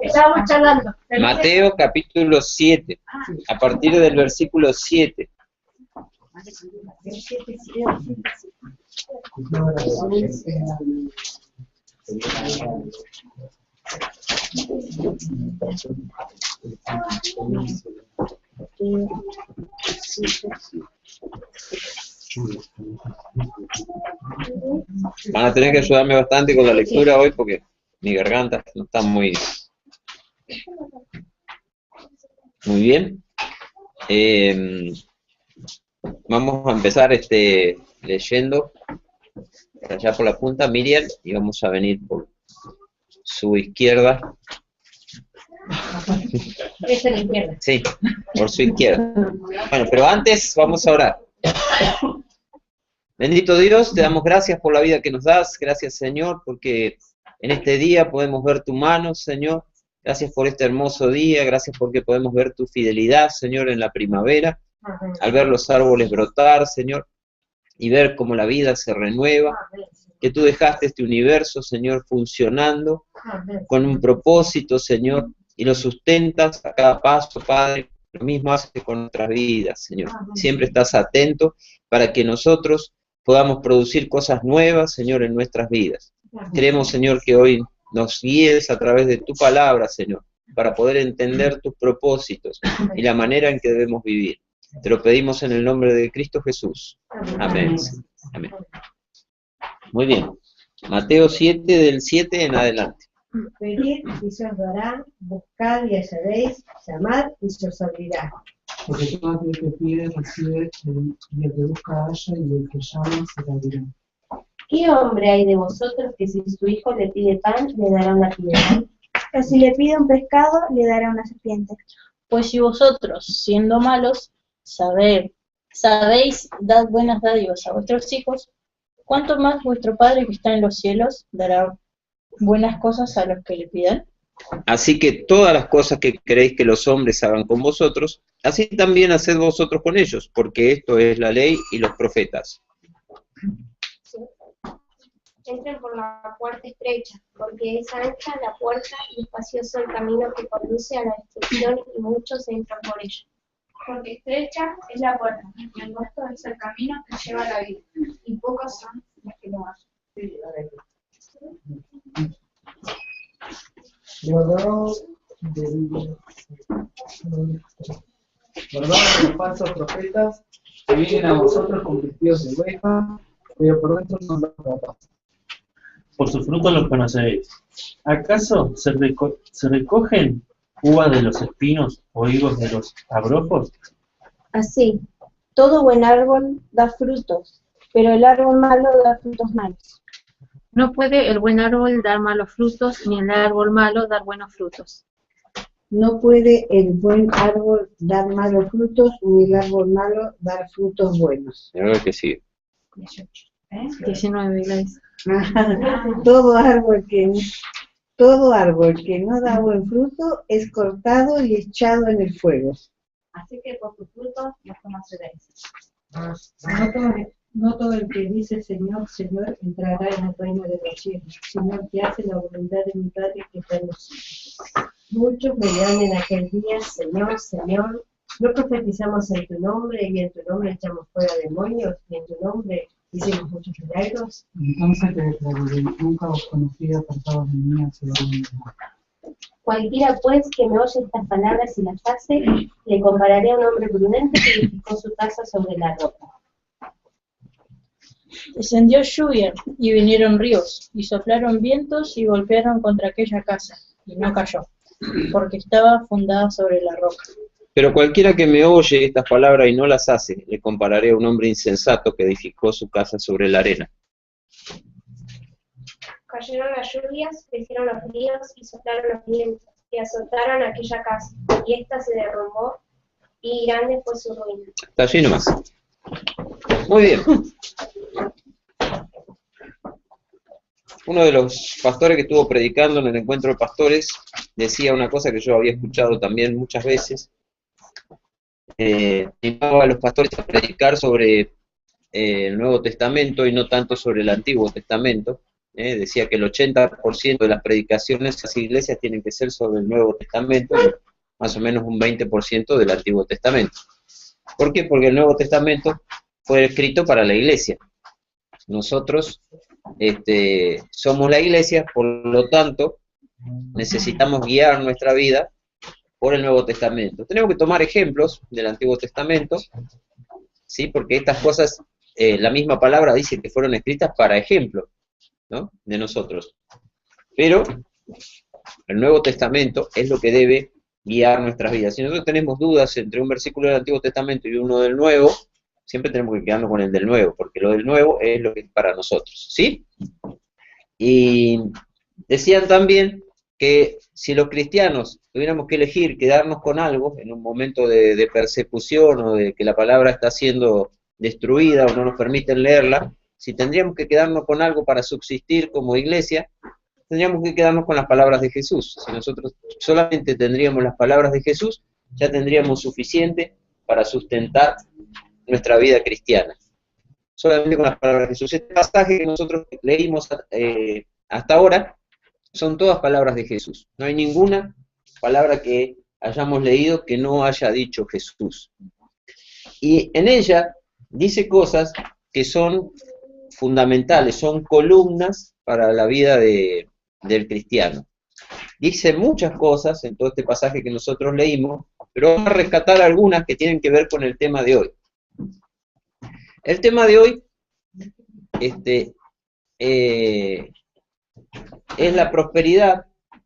Estábamos charlando. Mateo capítulo 7, a partir del versículo 7. Van a tener que ayudarme bastante con la lectura hoy porque mi garganta no está muy bien. Vamos a empezar leyendo allá por la punta, Miriam, y vamos a venir por su izquierda. Es en la izquierda. Sí, por su izquierda. Bueno, pero antes vamos a orar. Bendito Dios, te damos gracias por la vida que nos das. Gracias, Señor, porque en este día podemos ver tu mano, Señor. Gracias por este hermoso día. Gracias porque podemos ver tu fidelidad, Señor, en la primavera. Al ver los árboles brotar, Señor, y ver cómo la vida se renueva. Que tú dejaste este universo, Señor, funcionando con un propósito, Señor, y lo sustentas a cada paso, Padre. Lo mismo haces con nuestras vidas, Señor. Siempre estás atento para que nosotros podamos producir cosas nuevas, Señor, en nuestras vidas. Queremos, Señor, que hoy nos guíes a través de tu palabra, Señor, para poder entender tus propósitos y la manera en que debemos vivir. Te lo pedimos en el nombre de Cristo Jesús. Amén. Amén. Muy bien. Mateo 7, del 7 en adelante. Pedid y se os dará, buscad y hallaréis, llamad y se os abrirá. Porque todo aquel que pide, recibe, y el que busca halla, y el que llama será abrirá. ¿Qué hombre hay de vosotros que si su hijo le pide pan, le dará una piedra? O si le pide un pescado, le dará una serpiente. Pues si vosotros, siendo malos, sabéis dar buenas dádivas a vuestros hijos, ¿cuánto más vuestro Padre que está en los cielos dará buenas cosas a los que le pidan? Así que todas las cosas que queréis que los hombres hagan con vosotros, así también haced vosotros con ellos, porque esto es la ley y los profetas. Entren por la puerta estrecha, porque es ancha la puerta y espacioso el camino que conduce a la destrucción, y muchos entran por ella. Porque estrecha es la puerta, y angosto es el camino que lleva a la vida, y pocos son los que lo hacen. Guardaos de los falsos profetas que vienen a vosotros con vestidos de oveja, pero por dentro son los ratas. Por sus frutos los conoceréis. ¿Acaso se recogen uvas de los espinos o higos de los abrojos? Así, todo buen árbol da frutos, pero el árbol malo da frutos malos. No puede el buen árbol dar malos frutos, ni el árbol malo dar buenos frutos. No puede el buen árbol dar malos frutos, ni el árbol malo dar frutos buenos. Creo que sí. 19, Gladys. Todo árbol que no da buen fruto es cortado y echado en el fuego. Así que por sus frutos los conoceréis. No todo el que dice Señor, Señor, entrará en el reino de los cielos, sino el que hace la voluntad de mi Padre que está en los cielos. Muchos me dirán en aquel día, Señor, Señor, ¿no profetizamos en tu nombre, y en tu nombre echamos fuera demonios, y en tu nombre hicimos muchos milagros? Entonces te declararé, nunca os conocí, apartados de mí, hacedores del mal. Cualquiera pues que me oye estas palabras y las hace, le compararé a un hombre prudente que edificó su casa sobre la roca. Descendió lluvia, y vinieron ríos, y soplaron vientos, y golpearon contra aquella casa, y no cayó, porque estaba fundada sobre la roca. Pero cualquiera que me oye estas palabras y no las hace, le compararé a un hombre insensato que edificó su casa sobre la arena. Cayeron las lluvias, crecieron los ríos y soplaron los vientos, y azotaron aquella casa, y ésta se derrumbó, y grande fue su ruina. Está allí nomás. Muy bien. Uno de los pastores que estuvo predicando en el encuentro de pastores decía una cosa que yo había escuchado también muchas veces. Animaba a los pastores a predicar sobre el Nuevo Testamento y no tanto sobre el Antiguo Testamento, decía que el 80% de las predicaciones de las iglesias tienen que ser sobre el Nuevo Testamento, y más o menos un 20% del Antiguo Testamento. ¿Por qué? Porque el Nuevo Testamento fue escrito para la iglesia. Nosotros somos la iglesia, por lo tanto, necesitamos guiar nuestra vida por el Nuevo Testamento. Tenemos que tomar ejemplos del Antiguo Testamento, ¿sí? Porque estas cosas, la misma palabra dice que fueron escritas para ejemplo, ¿no?, de nosotros. Pero el Nuevo Testamento es lo que debe guiar nuestras vidas. Si nosotros tenemos dudas entre un versículo del Antiguo Testamento y uno del Nuevo, siempre tenemos que quedarnos con el del Nuevo, porque lo del Nuevo es lo que es para nosotros, ¿sí? Y decían también que si los cristianos tuviéramos que elegir quedarnos con algo en un momento de persecución o de que la palabra está siendo destruida o no nos permiten leerla, si tendríamos que quedarnos con algo para subsistir como iglesia, tendríamos que quedarnos con las palabras de Jesús. Si nosotros solamente tendríamos las palabras de Jesús, ya tendríamos suficiente para sustentar nuestra vida cristiana. Solamente con las palabras de Jesús. Este pasaje que nosotros leímos hasta ahora son todas palabras de Jesús. No hay ninguna palabra que hayamos leído que no haya dicho Jesús. Y en ella dice cosas que son fundamentales, son columnas para la vida del cristiano. Dice muchas cosas en todo este pasaje que nosotros leímos, pero vamos a rescatar algunas que tienen que ver con el tema de hoy. El tema de hoy es la prosperidad,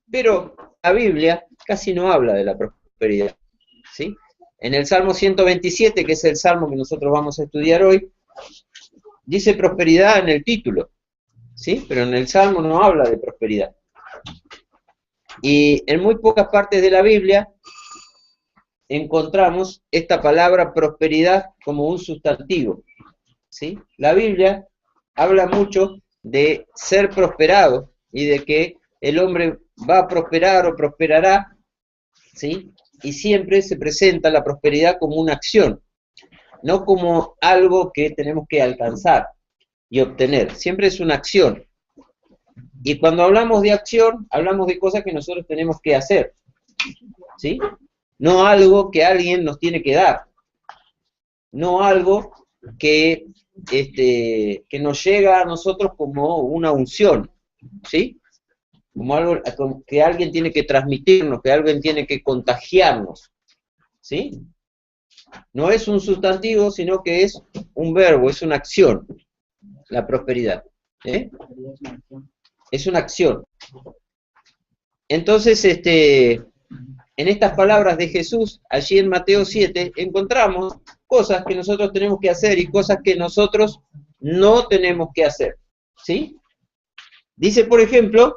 pero la Biblia casi no habla de la prosperidad, ¿sí? En el Salmo 127, que es el Salmo que nosotros vamos a estudiar hoy, dice prosperidad en el título, ¿sí? Pero en el Salmo no habla de prosperidad. Y en muy pocas partes de la Biblia encontramos esta palabra prosperidad como un sustantivo, ¿sí? La Biblia habla mucho de ser prosperado y de que el hombre va a prosperar o prosperará, ¿sí? Y siempre se presenta la prosperidad como una acción, no como algo que tenemos que alcanzar y obtener. Siempre es una acción. Y cuando hablamos de acción, hablamos de cosas que nosotros tenemos que hacer, ¿sí? No algo que alguien nos tiene que dar, no algo que nos llega a nosotros como una unción, ¿sí? Como algo que alguien tiene que transmitirnos, que alguien tiene que contagiarnos, ¿sí? No es un sustantivo, sino que es un verbo, es una acción, la prosperidad, ¿eh? Es una acción. Entonces, en estas palabras de Jesús, allí en Mateo 7, encontramos cosas que nosotros tenemos que hacer y cosas que nosotros no tenemos que hacer, ¿sí? Dice, por ejemplo,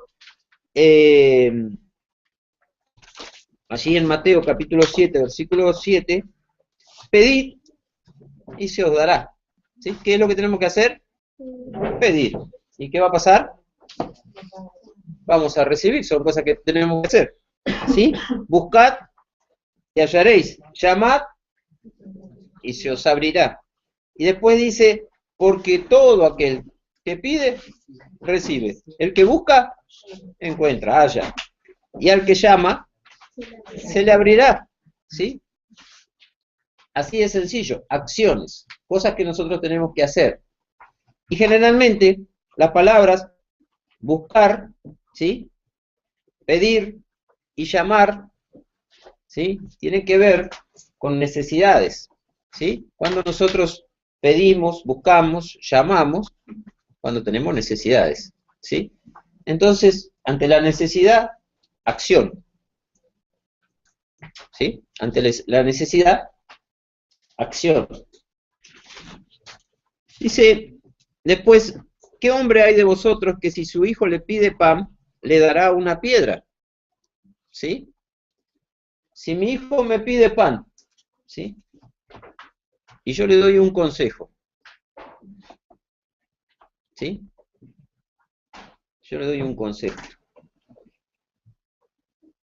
allí en Mateo capítulo 7, versículo 7, pedid y se os dará, ¿sí? ¿Qué es lo que tenemos que hacer? Pedir. ¿Y qué va a pasar? Vamos a recibir, son cosas que tenemos que hacer, ¿sí? Buscad y hallaréis, llamad y se os abrirá. Y después dice, porque todo aquel que pide, recibe. El que busca, encuentra, halla. Y al que llama, se le abrirá, ¿sí? Así de sencillo, acciones, cosas que nosotros tenemos que hacer. Y generalmente, las palabras buscar, ¿sí? Pedir y llamar, ¿sí? Tienen que ver con necesidades, ¿sí? Cuando nosotros pedimos, buscamos, llamamos, cuando tenemos necesidades, ¿sí? Entonces, ante la necesidad, acción, ¿sí? Ante la necesidad, acción. Dice, después, ¿qué hombre hay de vosotros que si su hijo le pide pan, le dará una piedra? ¿Sí? Si mi hijo me pide pan, ¿sí? Y yo le doy un consejo, ¿sí? Yo le doy un consejo.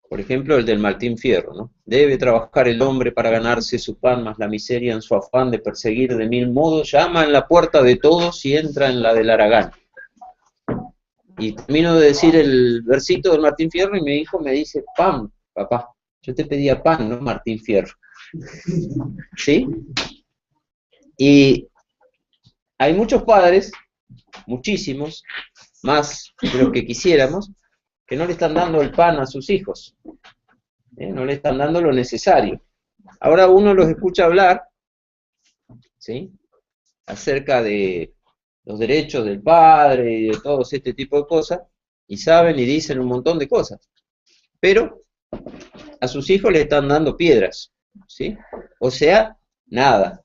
Por ejemplo, el del Martín Fierro, ¿no? Debe trabajar el hombre para ganarse su pan, mas la miseria en su afán de perseguir de mil modos, llama en la puerta de todos y entra en la del haragán. Y termino de decir el versito de Martín Fierro y mi hijo me dice, pan, papá. Yo te pedía pan, no Martín Fierro. ¿Sí? Y hay muchos padres, muchísimos, más de lo que quisiéramos, que no le están dando el pan a sus hijos. No le están dando lo necesario. Ahora uno los escucha hablar, ¿sí?, acerca de los derechos del padre y de todo este tipo de cosas, y saben y dicen un montón de cosas. Pero a sus hijos le están dando piedras, ¿sí? O sea, nada.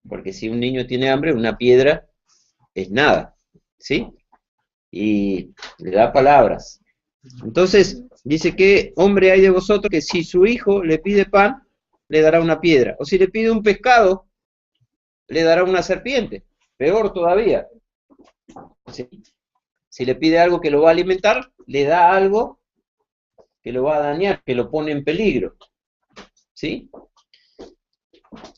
Porque si un niño tiene hambre, una piedra es nada, ¿sí? Y le da palabras. Entonces, dice que hombre hay de vosotros que si su hijo le pide pan, le dará una piedra. O si le pide un pescado, le dará una serpiente. Peor todavía. ¿Sí? Si le pide algo que lo va a alimentar, le da algo que lo va a dañar, que lo pone en peligro. ¿Sí?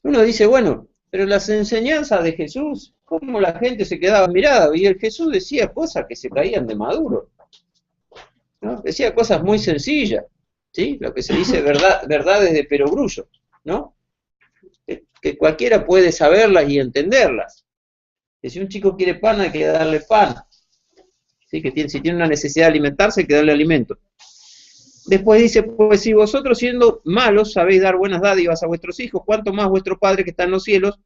Uno dice, bueno, pero las enseñanzas de Jesús, ¿cómo la gente se quedaba mirada? Y el Jesús decía cosas que se caían de maduro, ¿no? Decía cosas muy sencillas, ¿sí? Lo que se dice verdades de perogrullo, ¿no? Que cualquiera puede saberlas y entenderlas. Que si un chico quiere pan, hay que darle pan. ¿Sí? Que si tiene una necesidad de alimentarse, hay que darle alimento. Después dice, pues si vosotros siendo malos sabéis dar buenas dádivas a vuestros hijos, ¿cuánto más vuestro Padre que está en los cielos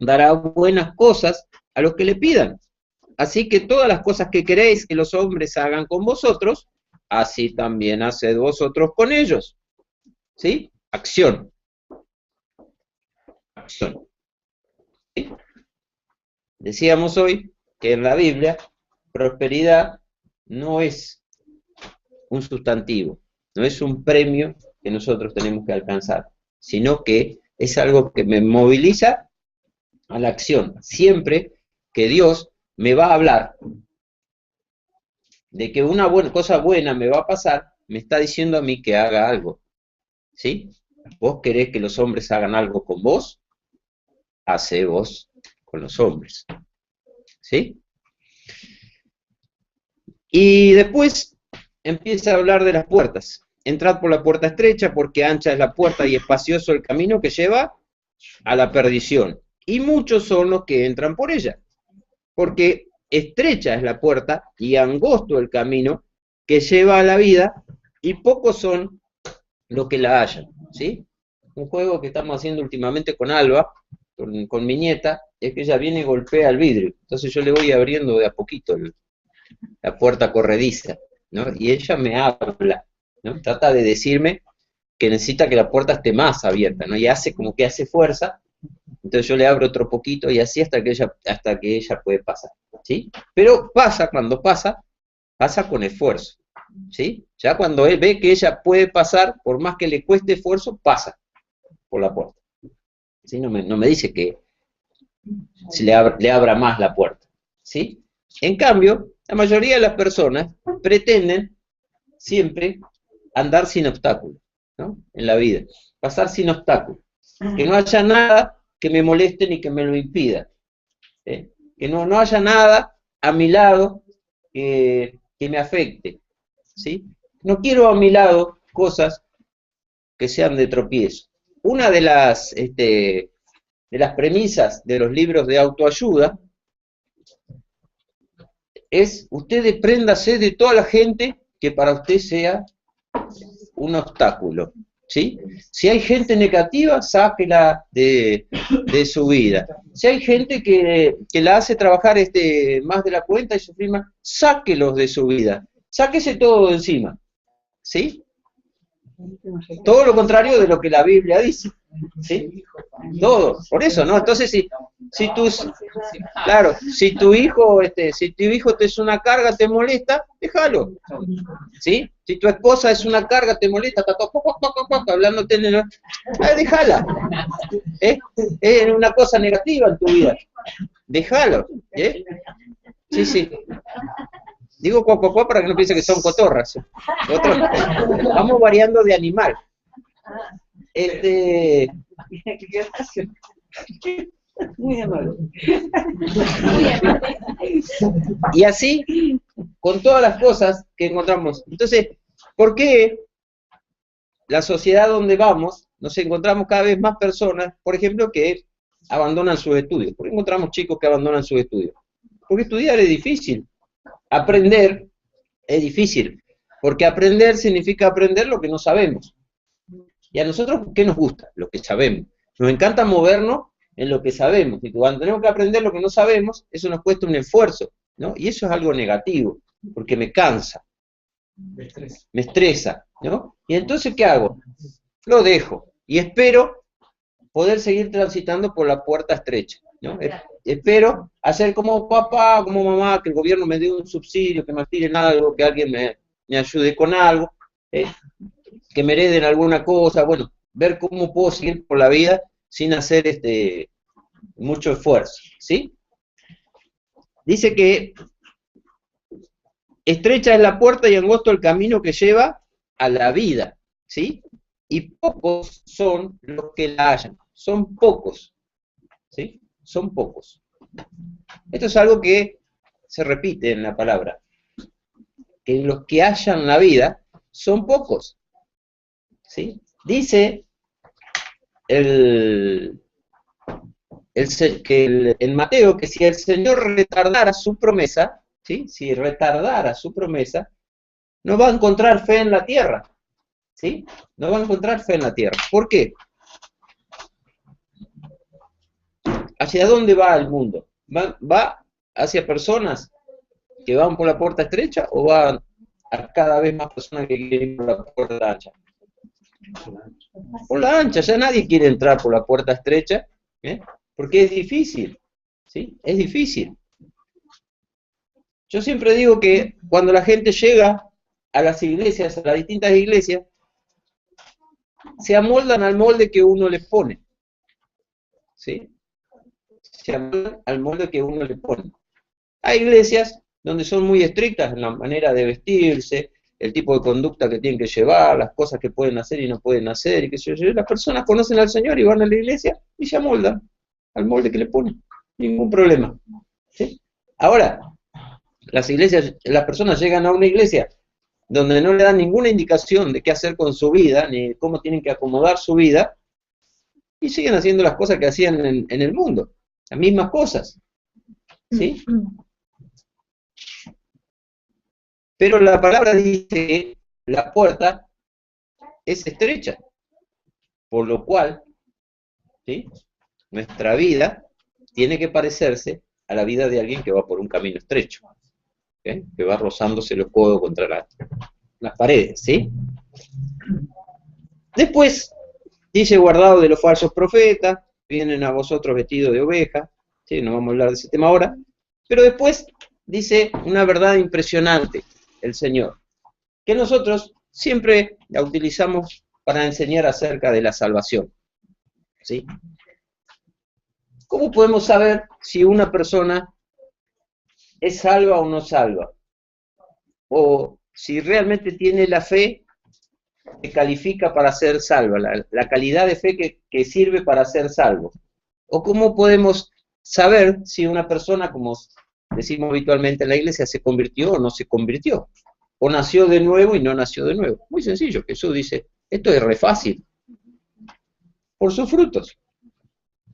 dará buenas cosas a los que le pidan? Así que todas las cosas que queréis que los hombres hagan con vosotros, así también haced vosotros con ellos. ¿Sí? Acción. Acción. ¿Sí? Decíamos hoy que en la Biblia, prosperidad no es un sustantivo, no es un premio que nosotros tenemos que alcanzar, sino que es algo que me moviliza a la acción. Siempre que Dios me va a hablar de que una cosa buena me va a pasar, me está diciendo a mí que haga algo. ¿Sí? ¿Vos querés que los hombres hagan algo con vos? Hacé vos con los hombres. ¿Sí? Y después empieza a hablar de las puertas. Entrad por la puerta estrecha, porque ancha es la puerta y espacioso el camino que lleva a la perdición. Y muchos son los que entran por ella. Porque estrecha es la puerta y angosto el camino que lleva a la vida, y pocos son los que la hallan. ¿Sí? Un juego que estamos haciendo últimamente con Alba, con mi nieta, es que ella viene y golpea el vidrio. Entonces yo le voy abriendo de a poquito la puerta corrediza, ¿no? Y ella me habla, ¿no? Trata de decirme que necesita que la puerta esté más abierta, ¿no? Y hace como que hace fuerza, entonces yo le abro otro poquito y así hasta que ella puede pasar, ¿sí? Pero cuando pasa con esfuerzo, ¿sí? Ya cuando él ve que ella puede pasar, por más que le cueste esfuerzo, pasa por la puerta. ¿Sí? No me dice que se le abra más la puerta, ¿sí? En cambio, la mayoría de las personas pretenden siempre andar sin obstáculos, ¿no? En la vida, pasar sin obstáculos, que no haya nada que me moleste ni que me lo impida, ¿sí? Que no haya nada a mi lado que me afecte, ¿sí? No quiero a mi lado cosas que sean de tropiezo. Una de las premisas de los libros de autoayuda es: usted despréndase de toda la gente que para usted sea un obstáculo, ¿sí? Si hay gente negativa, sáquela de su vida. Si hay gente que la hace trabajar más de la cuenta y sufrir más, sáquelos de su vida. Sáquese todo de encima, ¿sí? Todo lo contrario de lo que la Biblia dice, ¿sí? Todo, por eso, ¿no? Entonces, si tu hijo te es una carga, te molesta, déjalo, ¿sí? Si tu esposa es una carga, te molesta, está todo hablándote, déjala, es una cosa negativa en tu vida, déjalo, sí. Digo cuacuacuá para que no piense que son cotorras. Vamos variando de animal. Muy amable. Y así con todas las cosas que encontramos. Entonces, ¿por qué la sociedad donde vamos nos encontramos cada vez más personas, por ejemplo, que abandonan sus estudios? ¿Por qué encontramos chicos que abandonan sus estudios? Porque estudiar es difícil, aprender es difícil, porque aprender significa aprender lo que no sabemos. Y a nosotros, ¿qué nos gusta? Lo que sabemos. Nos encanta movernos en lo que sabemos, y cuando tenemos que aprender lo que no sabemos, eso nos cuesta un esfuerzo, ¿no? Y eso es algo negativo, porque me cansa, me estresa, ¿no? Y entonces, ¿qué hago? Lo dejo, y espero poder seguir transitando por la puerta estrecha, ¿no? Espero hacer como papá, como mamá, que el gobierno me dé un subsidio, que me tiren algo, que alguien me ayude con algo, que me hereden alguna cosa, bueno, ver cómo puedo seguir por la vida sin hacer mucho esfuerzo, ¿sí? Dice que estrecha es la puerta y angosto el camino que lleva a la vida, ¿sí? Y pocos son los que la hallan, son pocos, ¿sí? Son pocos. Esto es algo que se repite en la palabra, que los que hallan la vida son pocos, ¿sí? Dice en Mateo que si el Señor retardara su promesa, ¿sí? Si retardara su promesa, no va a encontrar fe en la tierra, ¿sí? No va a encontrar fe en la tierra. ¿Por qué? ¿Hacia dónde va el mundo? ¿Va hacia personas que van por la puerta estrecha o va a cada vez más personas que quieren ir por la puerta ancha? Por la ancha, ya nadie quiere entrar por la puerta estrecha, porque es difícil, ¿sí? Es difícil. Yo siempre digo que cuando la gente llega a las iglesias, a las distintas iglesias, se amoldan al molde que uno les pone, ¿sí? Se amoldan al molde que uno les pone. Hay iglesias donde son muy estrictas en la manera de vestirse, el tipo de conducta que tienen que llevar, las cosas que pueden hacer y no pueden hacer, y qué sé yo. Las personas conocen al Señor y van a la iglesia y se amoldan al molde que le ponen. Ningún problema, ¿sí? Ahora, las personas llegan a una iglesia donde no le dan ninguna indicación de qué hacer con su vida, ni cómo tienen que acomodar su vida, y siguen haciendo las cosas que hacían en el mundo, las mismas cosas, ¿sí? Pero la palabra dice que la puerta es estrecha, por lo cual, ¿sí? Nuestra vida tiene que parecerse a la vida de alguien que va por un camino estrecho, ¿okay? Que va rozándose los codos contra las paredes, ¿sí? Después dice, guardado de los falsos profetas, vienen a vosotros vestidos de oveja, ¿sí? No vamos a hablar de ese tema ahora, pero después dice una verdad impresionante el Señor, que nosotros siempre la utilizamos para enseñar acerca de la salvación, ¿sí? ¿Cómo podemos saber si una persona es salva o no salva? O si realmente tiene la fe que califica para ser salva, la calidad de fe que sirve para ser salvo. O cómo podemos saber si una persona, como decimos habitualmente en la iglesia, se convirtió o no se convirtió. O nació de nuevo y no nació de nuevo. Muy sencillo, Jesús dice, esto es re fácil. Por sus frutos.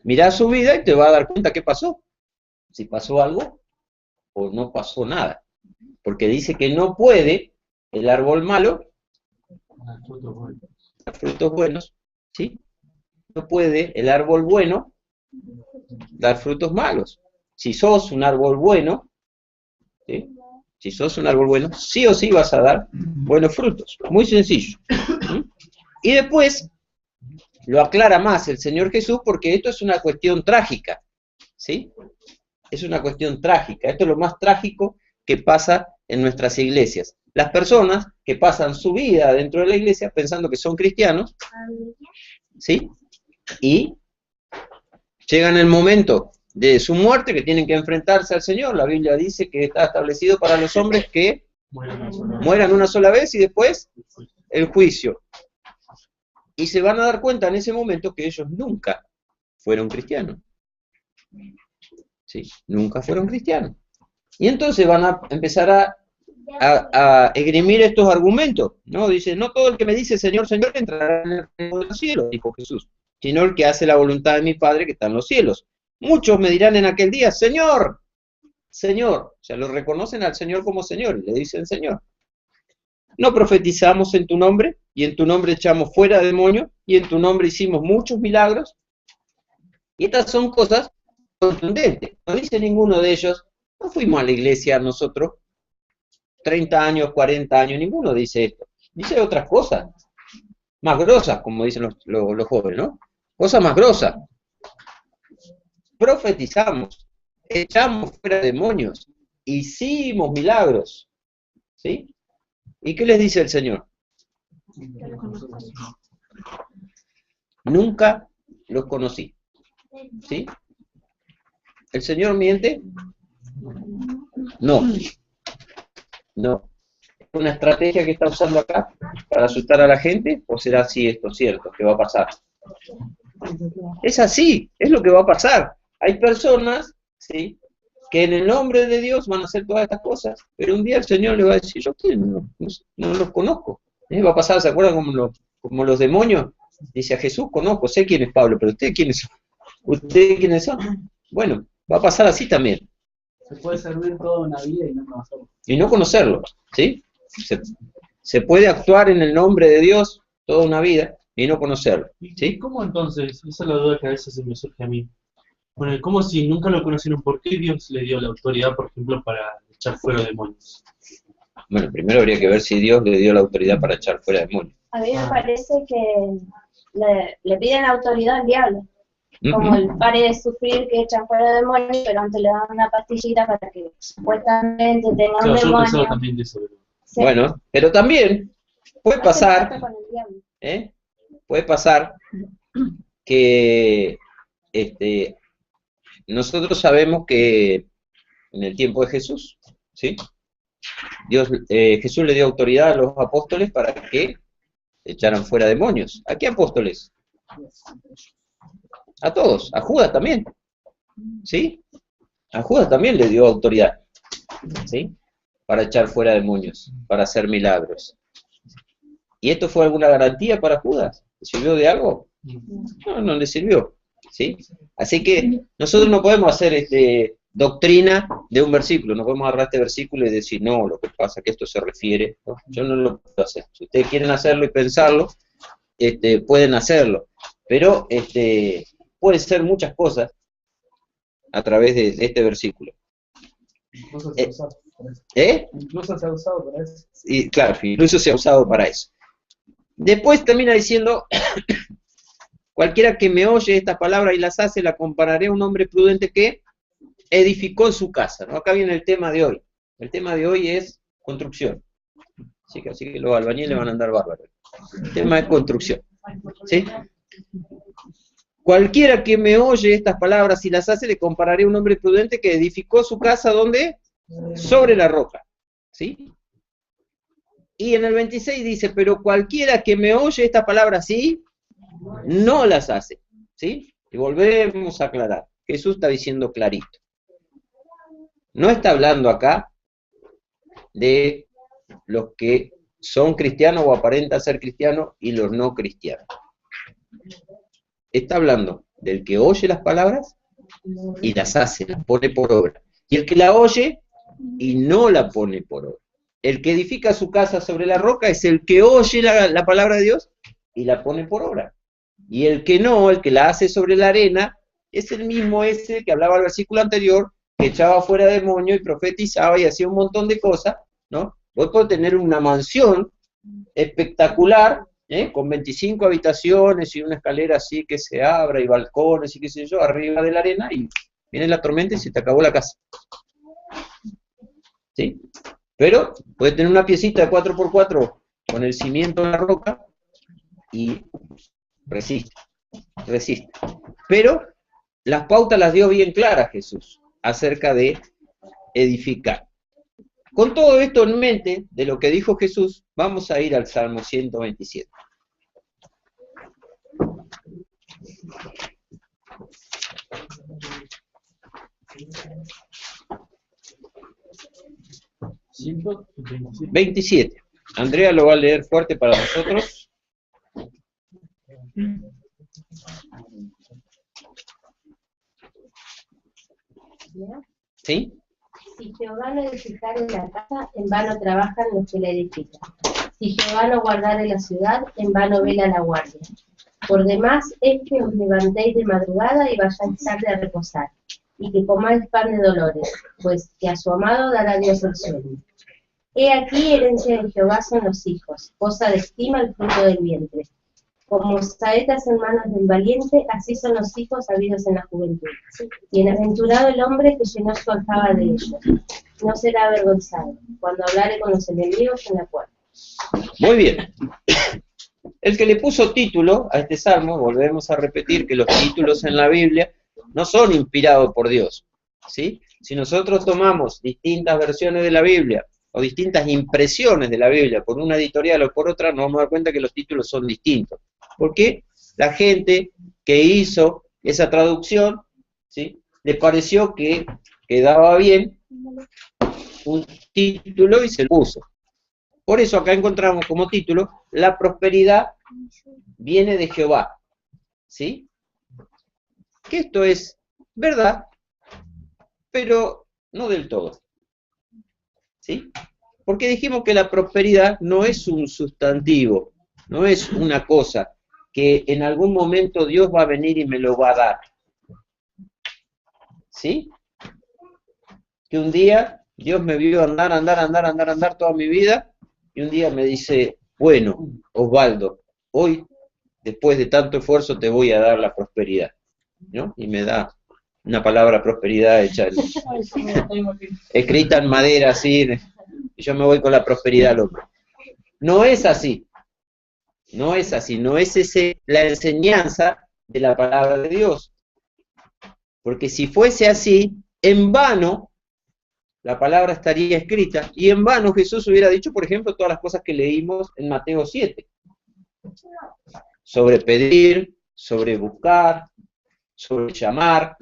Mirá su vida y te va a dar cuenta qué pasó. Si pasó algo o no pasó nada. Porque dice que no puede el árbol malo dar frutos buenos, ¿sí? No puede el árbol bueno dar frutos malos. Si sos un árbol bueno, ¿sí? Si sos un árbol bueno, sí o sí vas a dar buenos frutos. Muy sencillo. Y después lo aclara más el Señor Jesús porque esto es una cuestión trágica, ¿sí? Es una cuestión trágica. Esto es lo más trágico que pasa en nuestras iglesias. Las personas que pasan su vida dentro de la iglesia pensando que son cristianos, ¿sí? Y llegan el momento de su muerte, que tienen que enfrentarse al Señor. La Biblia dice que está establecido para los hombres que mueran una sola vez y después el juicio. Y se van a dar cuenta en ese momento que ellos nunca fueron cristianos. ¿Sí? Nunca fueron cristianos. Y entonces van a empezar a a esgrimir estos argumentos, ¿no? Dice, no todo el que me dice Señor, Señor entrará en el reino de los cielos, dijo Jesús, sino el que hace la voluntad de mi Padre que está en los cielos. Muchos me dirán en aquel día, Señor, Señor, o sea, lo reconocen al Señor como Señor, y le dicen Señor. No profetizamos en tu nombre, y en tu nombre echamos fuera demonios, y en tu nombre hicimos muchos milagros. Y estas son cosas contundentes. No dice ninguno de ellos, no fuimos a la iglesia nosotros, 30 años, 40 años, ninguno dice esto. Dice otras cosas, más grosas, como dicen los jóvenes, ¿no? Cosas más grosas. Profetizamos, echamos fuera demonios, hicimos milagros, ¿sí? ¿Y qué les dice el Señor? Nunca los conocí, ¿sí? ¿El Señor miente? No. No. ¿Es una estrategia que está usando acá para asustar a la gente? ¿O será así esto cierto, que va a pasar? Es así, es lo que va a pasar. Hay personas, ¿sí?, que en el nombre de Dios van a hacer todas estas cosas, pero un día el Señor le va a decir, yo no los conozco. Va a pasar, ¿se acuerdan como los demonios? Dice a Jesús, conozco, sé quién es Pablo, pero ¿ustedes quiénes son? ¿Ustedes quiénes son? Bueno, va a pasar así también. Se puede servir toda una vida y no conocerlo. Y no conocerlo, ¿sí? Se puede actuar en el nombre de Dios toda una vida y no conocerlo, ¿sí? ¿Y cómo entonces? Esa es la duda que a veces se me surge a mí. Bueno, ¿cómo si nunca lo conocieron? ¿Por qué Dios le dio la autoridad, por ejemplo, para echar fuera demonios? Bueno, primero habría que ver si Dios le dio la autoridad para echar fuera demonios. A mí me parece que le piden autoridad al diablo. Como el pare de sufrir que echan fuera demonios, pero antes le dan una pastillita para que supuestamente tenga un Yo demonio. pensaba también de eso. Sí. Bueno, pero también puede pasar, puede pasar que nosotros sabemos que en el tiempo de Jesús, ¿sí?, Jesús le dio autoridad a los apóstoles para que echaran fuera demonios. ¿A qué apóstoles? A todos, a Judas también, ¿sí? A Judas también le dio autoridad, ¿sí?, para echar fuera demonios, para hacer milagros. ¿Y esto fue alguna garantía para Judas? ¿Le sirvió de algo? No, no le sirvió, ¿sí? Así que nosotros no podemos hacer doctrina de un versículo, no podemos agarrar este versículo y decir, no, lo que pasa es que esto se refiere, ¿no? Yo no lo puedo hacer. Si ustedes quieren hacerlo y pensarlo, pueden hacerlo, pero pueden ser muchas cosas a través de este versículo. Incluso se ha usado para eso. Incluso se ha usado para eso. Y, claro, incluso se ha usado para eso. Después termina diciendo, cualquiera que me oye estas palabras y las hace, la compararé a un hombre prudente que edificó en su casa, ¿no? Acá viene el tema de hoy. El tema de hoy es construcción. Así que los albañiles van a andar bárbaros. El tema es construcción, ¿sí? Cualquiera que me oye estas palabras y las hace, le compararé a un hombre prudente que edificó su casa, ¿dónde? Sobre la roca, ¿sí? Y en el 26 dice, pero cualquiera que me oye estas palabras, ¿sí?, no las hace, ¿sí? Y volvemos a aclarar. Jesús está diciendo clarito. No está hablando acá de los que son cristianos o aparentan ser cristianos y los no cristianos. Está hablando del que oye las palabras y las hace, las pone por obra. Y el que la oye y no la pone por obra. El que edifica su casa sobre la roca es el que oye la palabra de Dios y la pone por obra. Y el que no, el que la hace sobre la arena, es el mismo ese que hablaba el versículo anterior, que echaba fuera demonios y profetizaba y hacía un montón de cosas, ¿no? Vos podés tener una mansión espectacular, con 25 habitaciones y una escalera así que se abra y balcones y qué sé yo, arriba de la arena, y viene la tormenta y se te acabó la casa. ¿Sí? Pero puedes tener una piecita de 4x4 con el cimiento en la roca y resiste. Pero las pautas las dio bien claras Jesús acerca de edificar. Con todo esto en mente, de lo que dijo Jesús, vamos a ir al Salmo 127. 127. 27. Andrea lo va a leer fuerte para nosotros. ¿Sí? Si Jehová no edificare la casa, en vano trabajan los que la edifican. Si Jehová no guardare la ciudad, en vano vela la guardia. Por demás es que os levantéis de madrugada y vayáis tarde a reposar, y que comáis pan de dolores, pues que a su amado dará Dios el sueño. He aquí herencia de Jehová son los hijos, cosa de estima el fruto del vientre. Como saetas en manos del valiente, así son los hijos habidos en la juventud. Bienaventurado el hombre que llenó su aljaba de ellos. No será avergonzado cuando hablare con los enemigos en la puerta. Muy bien. El que le puso título a este salmo, volvemos a repetir que los títulos en la Biblia no son inspirados por Dios, ¿sí? Si nosotros tomamos distintas versiones de la Biblia o distintas impresiones de la Biblia por una editorial o por otra, nos vamos a dar cuenta que los títulos son distintos. Porque la gente que hizo esa traducción, ¿sí?, le pareció que quedaba bien un título y se lo puso. Por eso acá encontramos como título, la prosperidad viene de Jehová, ¿sí? Que esto es verdad, pero no del todo, ¿sí? Porque dijimos que la prosperidad no es un sustantivo, no es una cosa que en algún momento Dios va a venir y me lo va a dar, ¿sí? Que un día Dios me vio andar toda mi vida, y un día me dice, bueno, Osvaldo, hoy, después de tanto esfuerzo, te voy a dar la prosperidad, ¿no? Y me da una palabra prosperidad hecha, escrita en madera, así, y yo me voy con la prosperidad al hombro. No es así, no es así, no es la enseñanza de la palabra de Dios. Porque si fuese así, en vano la palabra estaría escrita, y en vano Jesús hubiera dicho, por ejemplo, todas las cosas que leímos en Mateo 7. Sobre pedir, sobre buscar, sobre llamar,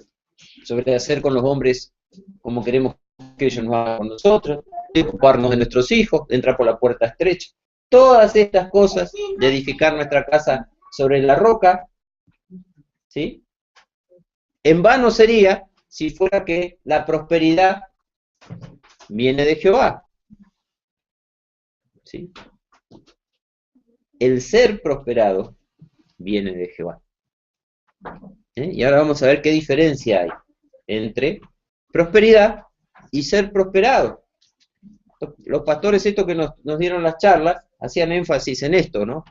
sobre hacer con los hombres como queremos que ellos nos hagan con nosotros, de ocuparnos de nuestros hijos, de entrar por la puerta estrecha. Todas estas cosas, de edificar nuestra casa sobre la roca, ¿sí? En vano sería si fuera que la prosperidad viene de Jehová, ¿sí? El ser prosperado viene de Jehová. Y ahora vamos a ver qué diferencia hay entre prosperidad y ser prosperado. Los pastores estos que nos dieron las charlas hacían énfasis en esto, ¿no?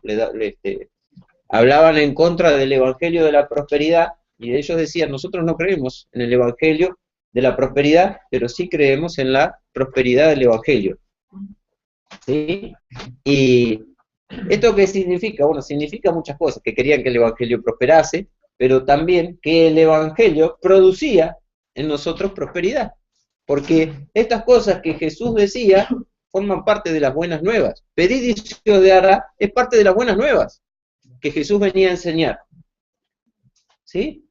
Hablaban en contra del evangelio de la prosperidad, y ellos decían, nosotros no creemos en el evangelio de la prosperidad, pero sí creemos en la prosperidad del evangelio, ¿sí? Y ¿esto qué significa? Bueno, significa muchas cosas, que querían que el evangelio prosperase, pero también que el evangelio producía en nosotros prosperidad. Porque estas cosas que Jesús decía forman parte de las buenas nuevas. Pedid y se os dará es parte de las buenas nuevas que Jesús venía a enseñar, ¿sí?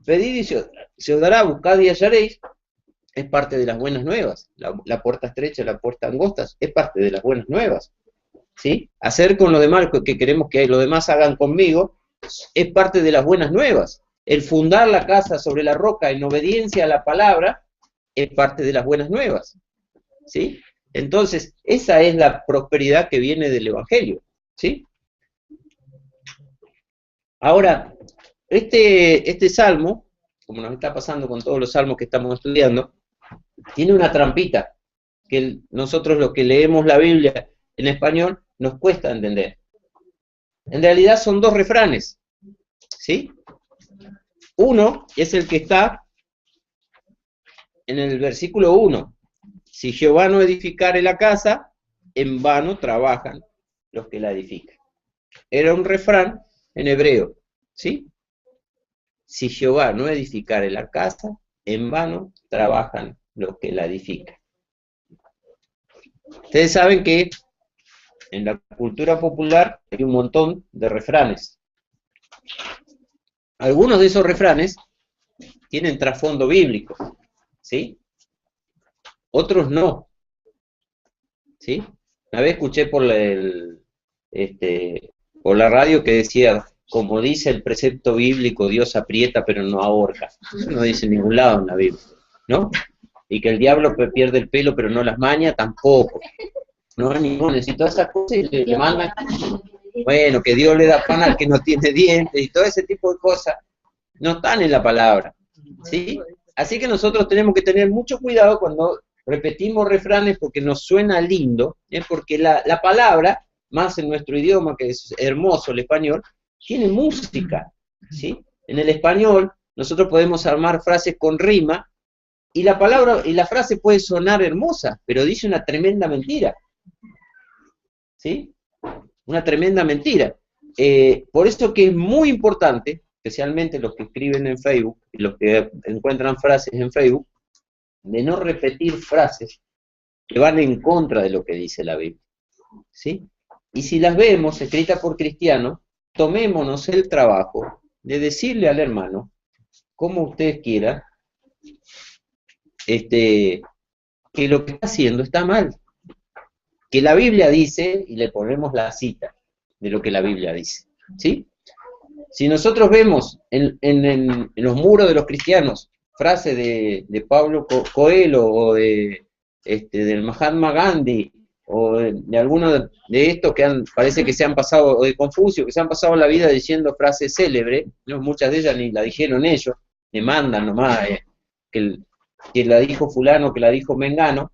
Pedid y se os dará, buscad y hallaréis, es parte de las buenas nuevas. La puerta estrecha, la puerta angosta, es parte de las buenas nuevas, ¿sí? Hacer con los demás que queremos que los demás hagan conmigo, es parte de las buenas nuevas. El fundar la casa sobre la roca en obediencia a la palabra, es parte de las buenas nuevas, ¿sí? Entonces, esa es la prosperidad que viene del evangelio, ¿sí? Ahora, este salmo, como nos está pasando con todos los salmos que estamos estudiando, tiene una trampita que nosotros los que leemos la Biblia en español nos cuesta entender. En realidad son dos refranes, ¿sí? Uno es el que está en el versículo 1. Si Jehová no edificare la casa, en vano trabajan los que la edifican. Era un refrán en hebreo, ¿sí? Si Jehová no edificare la casa, en vano trabajan los que la edifican. Ustedes saben que en la cultura popular hay un montón de refranes. Algunos de esos refranes tienen trasfondo bíblico, ¿sí? Otros no. ¿sí? Una vez escuché por por la radio que decía, como dice el precepto bíblico, Dios aprieta pero no ahorca. Eso no dice en ningún lado en la Biblia, ¿no? Y que el diablo pierde el pelo pero no las mañas, tampoco. No, ni y todas esas cosas, y le mandan, bueno, que Dios le da pan al que no tiene dientes, y todo ese tipo de cosas, no están en la palabra, ¿sí? Así que nosotros tenemos que tener mucho cuidado cuando repetimos refranes porque nos suena lindo, porque la palabra, más en nuestro idioma, que es hermoso el español, tiene música, ¿sí? En el español nosotros podemos armar frases con rima, y la palabra y la frase puede sonar hermosa, pero dice una tremenda mentira, ¿sí? Una tremenda mentira. Por eso que es muy importante, especialmente los que escriben en Facebook y los que encuentran frases en Facebook, de no repetir frases que van en contra de lo que dice la Biblia, ¿sí? Y si las vemos escritas por cristianos, tomémonos el trabajo de decirle al hermano, como usted quiera, que lo que está haciendo está mal. Que la Biblia dice, y le ponemos la cita de lo que la Biblia dice, ¿sí? Si nosotros vemos en los muros de los cristianos frases de Pablo Coelho o del Mahatma Gandhi o de algunos de estos que parece que se han pasado, o de Confucio, que se han pasado la vida diciendo frases célebres, ¿no? Muchas de ellas ni la dijeron ellos, le mandan nomás que la dijo fulano, que la dijo mengano.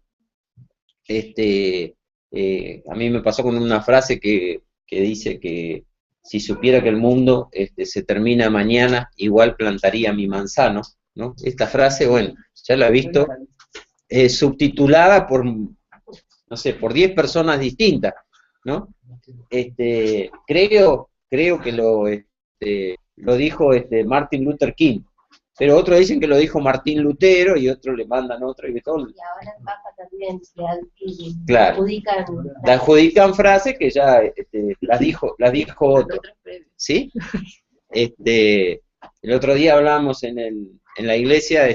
A mí me pasó con una frase que dice que si supiera que el mundo se termina mañana, igual plantaría mi manzano, ¿no? Esta frase, bueno, ya la he visto subtitulada por, no sé, por 10 personas distintas, ¿no? Creo que lo dijo Martin Luther King, pero otros dicen que lo dijo Martín Lutero y otros le mandan otro y todo. Y ahora el Papa también le claro, adjudican frases que ya las dijo otro, ¿sí? El otro día hablábamos en la iglesia,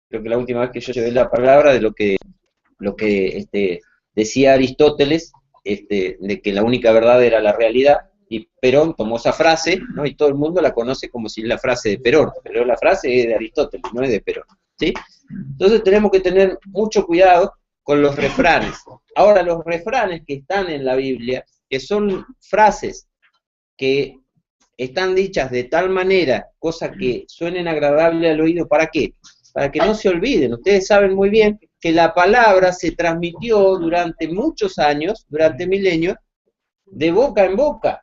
creo que la última vez que yo llevé la palabra de lo que decía Aristóteles, de que la única verdad era la realidad. Y Perón tomó esa frase, ¿no? Y todo el mundo la conoce como si es la frase de Perón, pero la frase es de Aristóteles, no es de Perón, ¿sí? Entonces tenemos que tener mucho cuidado con los refranes. Ahora, los refranes que están en la Biblia, que son frases que están dichas de tal manera, cosa que suenen agradable al oído, ¿para qué? Para que no se olviden. Ustedes saben muy bien que la palabra se transmitió durante muchos años, durante milenios, de boca en boca.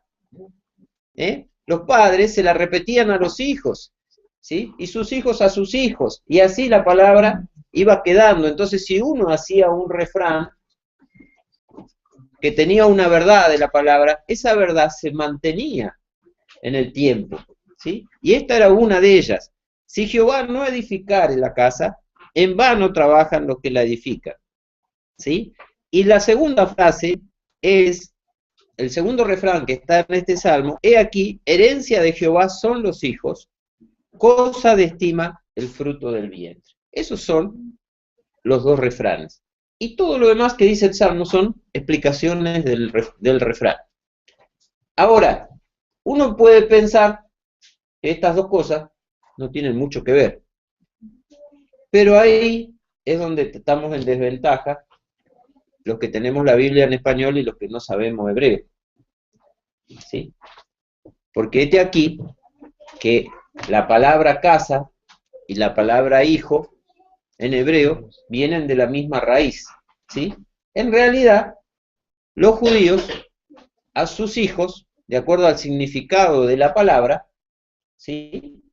Los padres se la repetían a los hijos, ¿sí? Y sus hijos a sus hijos, y así la palabra iba quedando. Entonces, si uno hacía un refrán que tenía una verdad de la palabra, esa verdad se mantenía en el tiempo, ¿sí? Y esta era una de ellas. Si Jehová no edificare la casa, en vano trabajan los que la edifican, ¿sí? Y la segunda frase es el segundo refrán que está en este salmo: he aquí, herencia de Jehová son los hijos, cosa de estima el fruto del vientre. Esos son los dos refranes. Y todo lo demás que dice el salmo son explicaciones del refrán. Ahora, uno puede pensar que estas dos cosas no tienen mucho que ver. Pero ahí es donde estamos en desventaja los que tenemos la Biblia en español y los que no sabemos hebreo, ¿sí? Porque aquí que la palabra casa y la palabra hijo en hebreo vienen de la misma raíz, ¿sí? En realidad, los judíos a sus hijos, de acuerdo al significado de la palabra, ¿sí?,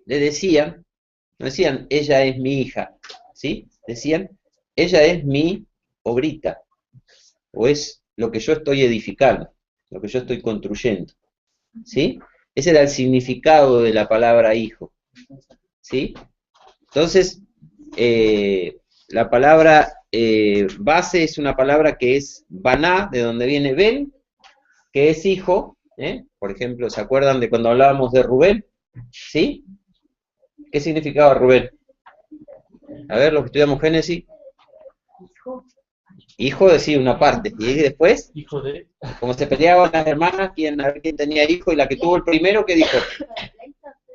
le decían, no decían ella es mi hija, ¿sí?, decían ella es mi obrita, o es lo que yo estoy edificando, lo que yo estoy construyendo, ¿sí? Ese era el significado de la palabra hijo, ¿sí? Entonces, la palabra base es una palabra que es baná, de donde viene ben, que es hijo, por ejemplo, ¿se acuerdan de cuando hablábamos de Rubén? ¿Sí? ¿Qué significaba Rubén? A ver, los que estudiamos Génesis. Hijo decía una parte. Y después, Hijo de... como se peleaban las hermanas, a ver quién tenía hijo, y la que tuvo el primero, ¿qué dijo?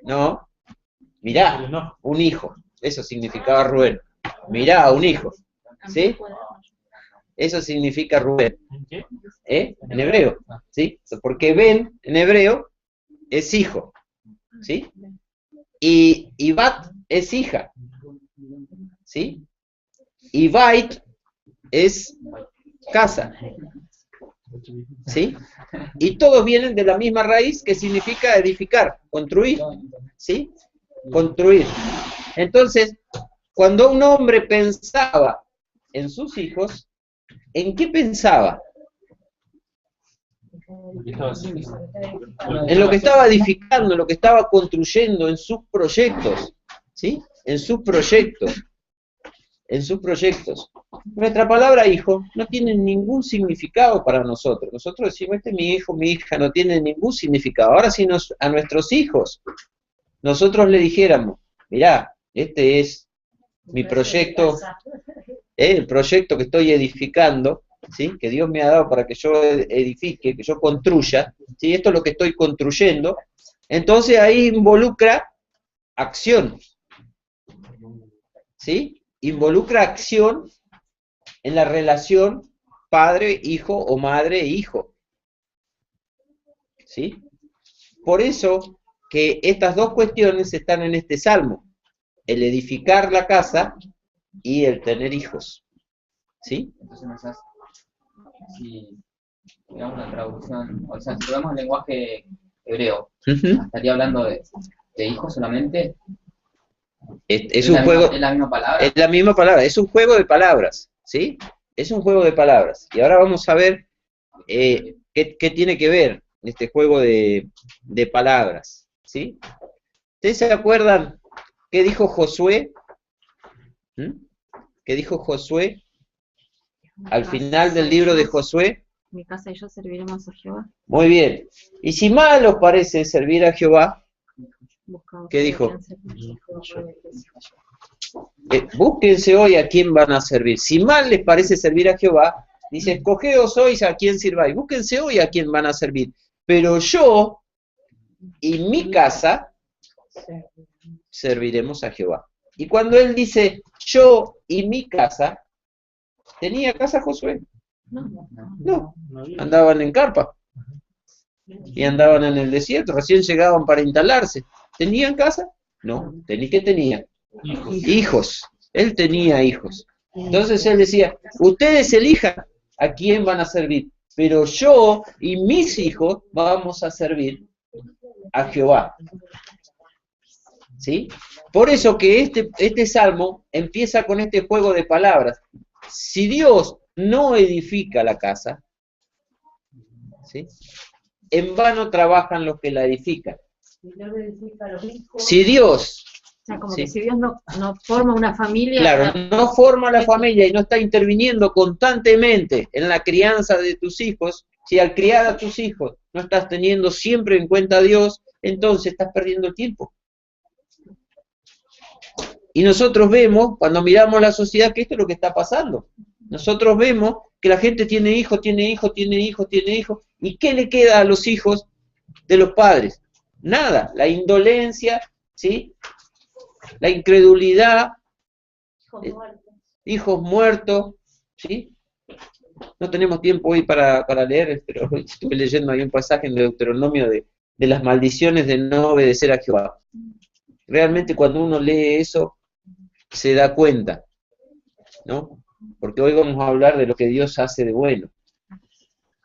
No, mirá, No. un hijo. Eso significaba Rubén. Mirá, un hijo. ¿Sí? Eso significa Rubén. ¿En qué? En hebreo. ¿Sí? Porque Ben, en hebreo, es hijo. ¿Sí? Y Bat es hija. ¿Sí? Y Bait es casa. ¿Sí? Y todos vienen de la misma raíz que significa edificar, construir. ¿Sí? Construir. Entonces, cuando un hombre pensaba en sus hijos, ¿en qué pensaba? En lo que estaba edificando, en lo que estaba construyendo, en sus proyectos. ¿Sí? En sus proyectos. En sus proyectos. Nuestra palabra hijo no tiene ningún significado para nosotros. Nosotros decimos, este es mi hijo, mi hija, no tiene ningún significado. Ahora si a nuestros hijos nosotros le dijéramos, mirá, este es mi proyecto, el proyecto que estoy edificando, ¿sí? Que Dios me ha dado para que yo edifique, que yo construya, ¿sí? Esto es lo que estoy construyendo. Entonces ahí involucra acción, ¿sí? Involucra acción en la relación padre-hijo o madre-hijo, ¿sí? Por eso que estas dos cuestiones están en este salmo, el edificar la casa y el tener hijos, ¿sí? Entonces si digamos una traducción, o sea, si vemos el lenguaje hebreo, estaría hablando de hijos solamente. Es un juego, es la misma palabra. Es la misma palabra, es un juego de palabras, ¿sí? Es un juego de palabras. Y ahora vamos a ver qué tiene que ver este juego de palabras, ¿sí? ¿Ustedes se acuerdan qué dijo Josué? ¿Qué dijo Josué al final del libro de Josué? Mi casa y yo serviremos a Jehová. Muy bien. Y si mal os parece servir a Jehová, ¿qué dijo? Búsquense hoy a quién van a servir. Si mal les parece servir a Jehová, dice, escogeos hoy a quién sirváis. Búsquense hoy a quién van a servir. Pero yo y mi casa serviremos a Jehová. Y cuando él dice, yo y mi casa, ¿tenía casa Josué? No, andaban en carpa. Y andaban en el desierto, recién llegaban para instalarse. ¿Tenían casa? No. ¿Qué tenía? Hijos. Él tenía hijos. Entonces él decía, ustedes elijan a quién van a servir, pero yo y mis hijos vamos a servir a Jehová. ¿Sí? Por eso que este salmo empieza con este juego de palabras. Si Dios no edifica la casa, ¿sí? En vano trabajan los que la edifican. Si Dios... O sea, como ¿sí? que si Dios no forma una familia... Claro, no forma la familia y no está interviniendo constantemente en la crianza de tus hijos, si al criar a tus hijos no estás teniendo siempre en cuenta a Dios, entonces estás perdiendo el tiempo. Y nosotros vemos, cuando miramos la sociedad, que esto es lo que está pasando. Nosotros vemos que la gente tiene hijos, ¿y qué le queda a los hijos de los padres? Nada, la indolencia, ¿sí? La incredulidad, hijos muertos, ¿sí? No tenemos tiempo hoy para leer, pero estuve leyendo ahí un pasaje en Deuteronomio de las maldiciones de no obedecer a Jehová. Realmente cuando uno lee eso, se da cuenta, ¿no? Porque hoy vamos a hablar de lo que Dios hace de bueno,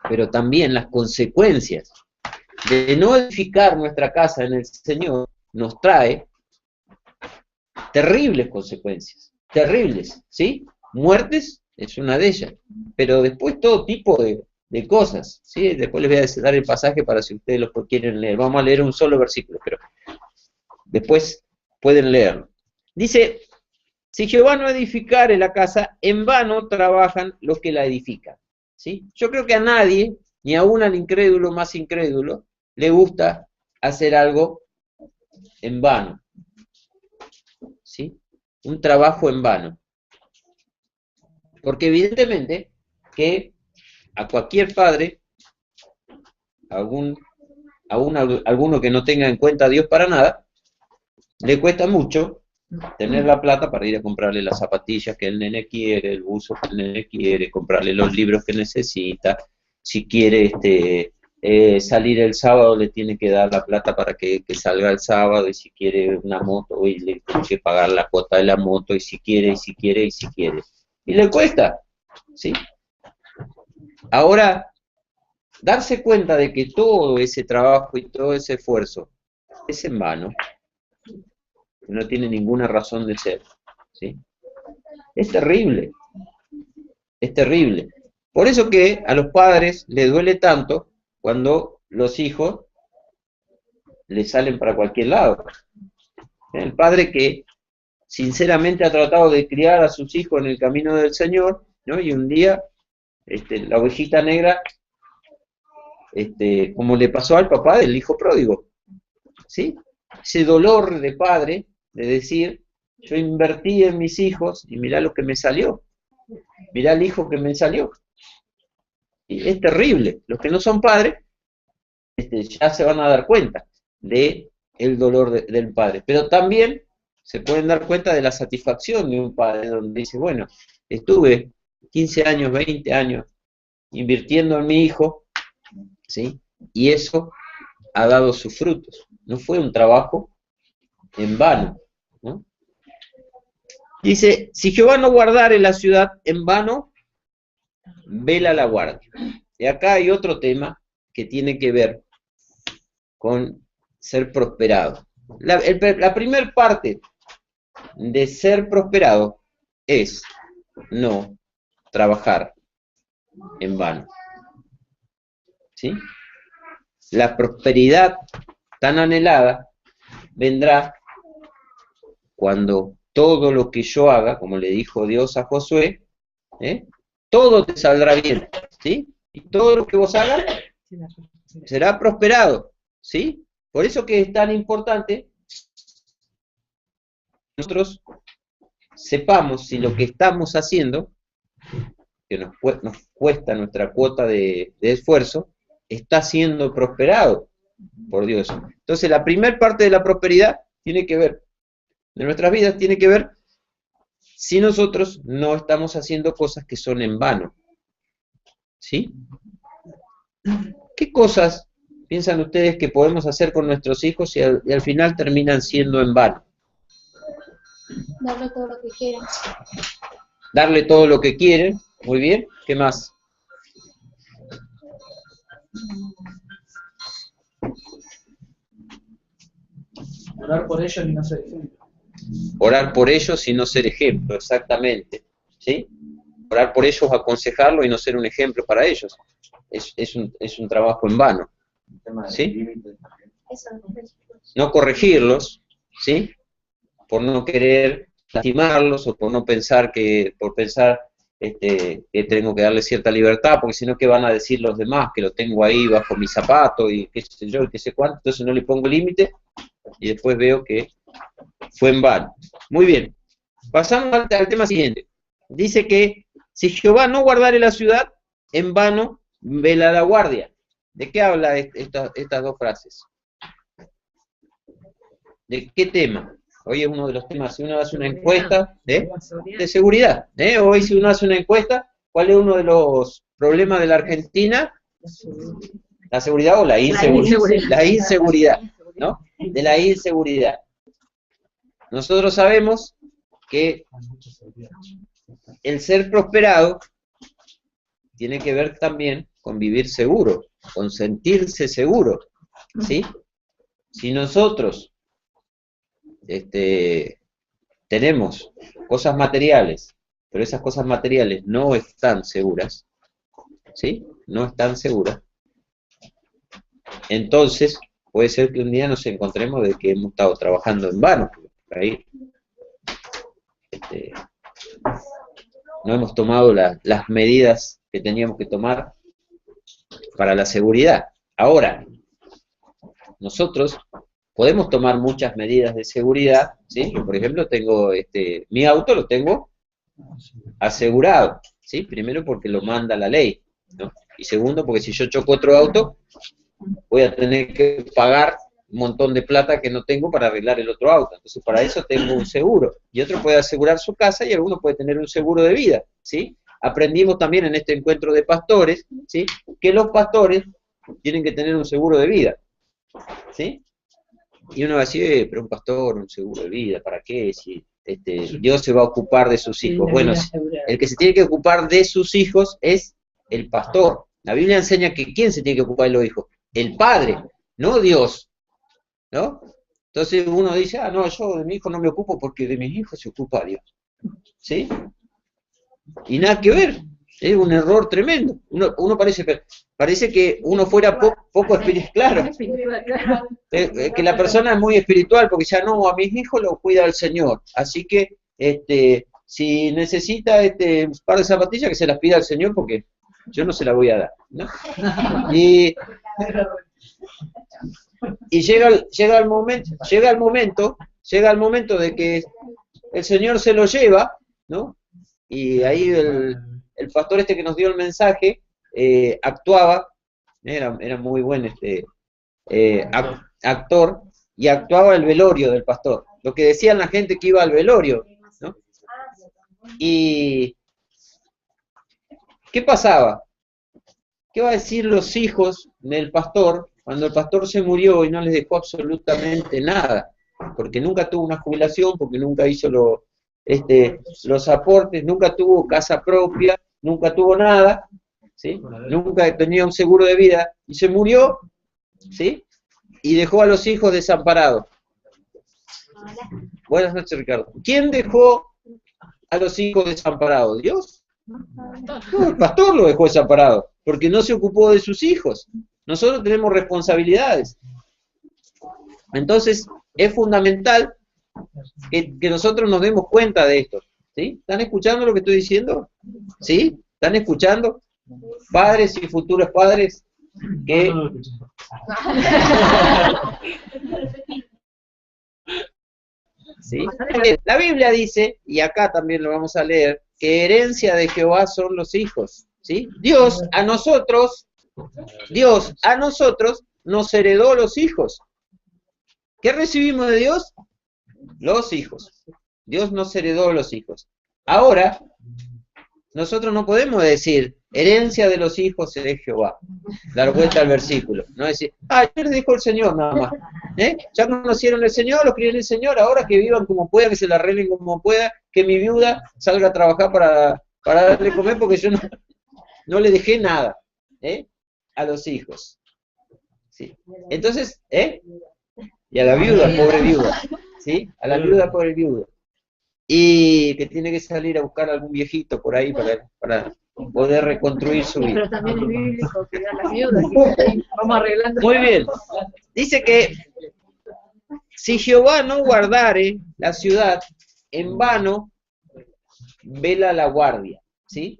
pero también las consecuencias de no edificar nuestra casa en el Señor nos trae terribles consecuencias, terribles, ¿sí? Muertes es una de ellas, pero después todo tipo de cosas, ¿sí? Después les voy a dar el pasaje para si ustedes lo quieren leer. Vamos a leer un solo versículo, pero después pueden leerlo. Dice, si Jehová no edificare la casa, en vano trabajan los que la edifican, ¿sí? Yo creo que a nadie, ni aún al incrédulo más incrédulo, le gusta hacer algo en vano, ¿sí? Un trabajo en vano. Porque evidentemente que a cualquier padre, alguno que no tenga en cuenta a Dios para nada, le cuesta mucho tener la plata para ir a comprarle las zapatillas que el nene quiere, el buzo que el nene quiere, comprarle los libros que necesita. Si quiere salir el sábado, le tiene que dar la plata para que salga el sábado, y si quiere una moto, y le tiene que pagar la cuota de la moto, y si quiere. Y le cuesta, ¿sí? Ahora, darse cuenta de que todo ese trabajo y todo ese esfuerzo es en vano, no tiene ninguna razón de ser, ¿sí? Es terrible, es terrible. Por eso que a los padres les duele tanto cuando los hijos les salen para cualquier lado. El padre que sinceramente ha tratado de criar a sus hijos en el camino del Señor, ¿no? Y un día la ovejita negra, como le pasó al papá del hijo pródigo, ¿sí? Ese dolor de padre de decir, yo invertí en mis hijos y mirá lo que me salió, mirá el hijo que me salió. Y es terrible. Los que no son padres ya se van a dar cuenta de el dolor del padre, pero también se pueden dar cuenta de la satisfacción de un padre, donde dice, bueno, estuve 15 años, 20 años invirtiendo en mi hijo, ¿sí? Y eso ha dado sus frutos. No fue un trabajo en vano, ¿no? Dice, si Jehová no guardare la ciudad, en vano vela la guardia. Y acá hay otro tema que tiene que ver con ser prosperado. La primera parte de ser prosperado es no trabajar en vano, ¿sí? La prosperidad tan anhelada vendrá cuando todo lo que yo haga, como le dijo Dios a Josué, todo te saldrá bien, ¿sí? Y todo lo que vos hagas será prosperado, ¿sí? Por eso que es tan importante que nosotros sepamos si lo que estamos haciendo, que nos cuesta nuestra cuota de esfuerzo, está siendo prosperado por Dios. Entonces la primera parte de la prosperidad tiene que ver, de nuestras vidas, tiene que ver si nosotros no estamos haciendo cosas que son en vano, ¿sí? ¿Qué cosas piensan ustedes que podemos hacer con nuestros hijos y al final terminan siendo en vano? Darle todo lo que quieren. Darle todo lo que quieren, muy bien. ¿Qué más? Orar por ellos y no ser ejemplo. Orar por ellos y no ser ejemplo, exactamente, ¿sí? Orar por ellos, aconsejarlo y no ser un ejemplo para ellos. Es un trabajo en vano, ¿sí? No corregirlos, ¿sí? Por no querer lastimarlos o por no pensar que tengo que darle cierta libertad, porque si no, ¿qué van a decir los demás? Que lo tengo ahí bajo mi zapato y qué sé yo, y qué sé cuánto. Entonces no le pongo límite y después veo que fue en vano. Muy bien, pasamos al tema siguiente. Dice que si Jehová no guardare la ciudad, en vano vela la guardia. ¿De qué habla estas dos frases? ¿De qué tema? Hoy es uno de los temas, si uno hace una encuesta de seguridad, hoy si uno hace una encuesta, ¿cuál es uno de los problemas de la Argentina? ¿La seguridad o la inseguridad? La inseguridad, ¿no? De la inseguridad. Nosotros sabemos que el ser prosperado tiene que ver también con vivir seguro, con sentirse seguro, ¿sí? Si nosotros tenemos cosas materiales, pero esas cosas materiales no están seguras, ¿sí? No están seguras, entonces puede ser que un día nos encontremos de que hemos estado trabajando en vano, por ahí no hemos tomado las medidas que teníamos que tomar para la seguridad. Ahora, nosotros podemos tomar muchas medidas de seguridad, ¿sí? Yo, por ejemplo, tengo mi auto lo tengo asegurado, ¿sí? Primero porque lo manda la ley, ¿no? Y segundo porque si yo choco otro auto, voy a tener que pagar un montón de plata que no tengo para arreglar el otro auto. Entonces para eso tengo un seguro. Y otro puede asegurar su casa y alguno puede tener un seguro de vida, ¿sí? Aprendimos también en este encuentro de pastores, ¿sí? Que los pastores tienen que tener un seguro de vida, ¿sí? Y uno va a decir, pero un pastor, un seguro de vida, ¿para qué? Si Dios se va a ocupar de sus hijos. Bueno, el que se tiene que ocupar de sus hijos es el pastor. La Biblia enseña que ¿quién se tiene que ocupar de los hijos? El padre, no Dios, ¿no? Entonces uno dice, ah, no, yo de mi hijo no me ocupo porque de mis hijos se ocupa Dios, ¿sí? Y nada que ver, es un error tremendo. Uno parece que uno fuera poco espiritual, claro. Que la persona es muy espiritual porque ya no, a mis hijos los cuida el Señor. Así que si necesita un par de zapatillas, que se las pida al Señor porque yo no se las voy a dar, ¿no? Y llega el momento de que el Señor se lo lleva, ¿no? Y ahí el pastor que nos dio el mensaje actuaba, era muy buen actor, y actuaba el velorio del pastor, lo que decían la gente que iba al velorio, ¿no? Y ¿qué pasaba? ¿Qué va a decir los hijos del pastor cuando el pastor se murió y no les dejó absolutamente nada? Porque nunca tuvo una jubilación, porque nunca hizo los aportes, nunca tuvo casa propia, nunca tuvo nada, ¿sí? Nunca tenía un seguro de vida, y se murió, ¿sí? Y dejó a los hijos desamparados. Buenas noches, Ricardo. ¿Quién dejó a los hijos desamparados? ¿Dios? No, el pastor lo dejó desamparado, porque no se ocupó de sus hijos. Nosotros tenemos responsabilidades. Entonces, es fundamental que nosotros nos demos cuenta de esto, ¿sí? ¿Están escuchando lo que estoy diciendo? ¿Sí? ¿Están escuchando? Padres y futuros padres que... ¿Sí? La Biblia dice, y acá también lo vamos a leer, que herencia de Jehová son los hijos, ¿sí? Dios a nosotros nos heredó los hijos. ¿Qué recibimos de Dios? Los hijos. Dios nos heredó los hijos. Ahora, nosotros no podemos decir, herencia de los hijos es de Jehová. Dar vuelta al versículo. No decir, ah, ya les dijo el Señor nada más. Ya conocieron el Señor, lo creen en el Señor, ahora que vivan como puedan, que se la arreglen como pueda, que mi viuda salga a trabajar para darle comer, porque yo no le dejé nada a los hijos. ¿Sí? Entonces, y a la viuda, pobre viuda, ¿sí? A la viuda, pobre viuda. Y que tiene que salir a buscar a algún viejito por ahí para poder reconstruir su vida. Pero también es bíblico que a las viudas, vamos arreglando. Muy bien. Dice que si Jehová no guardare la ciudad, en vano vela la guardia, ¿sí?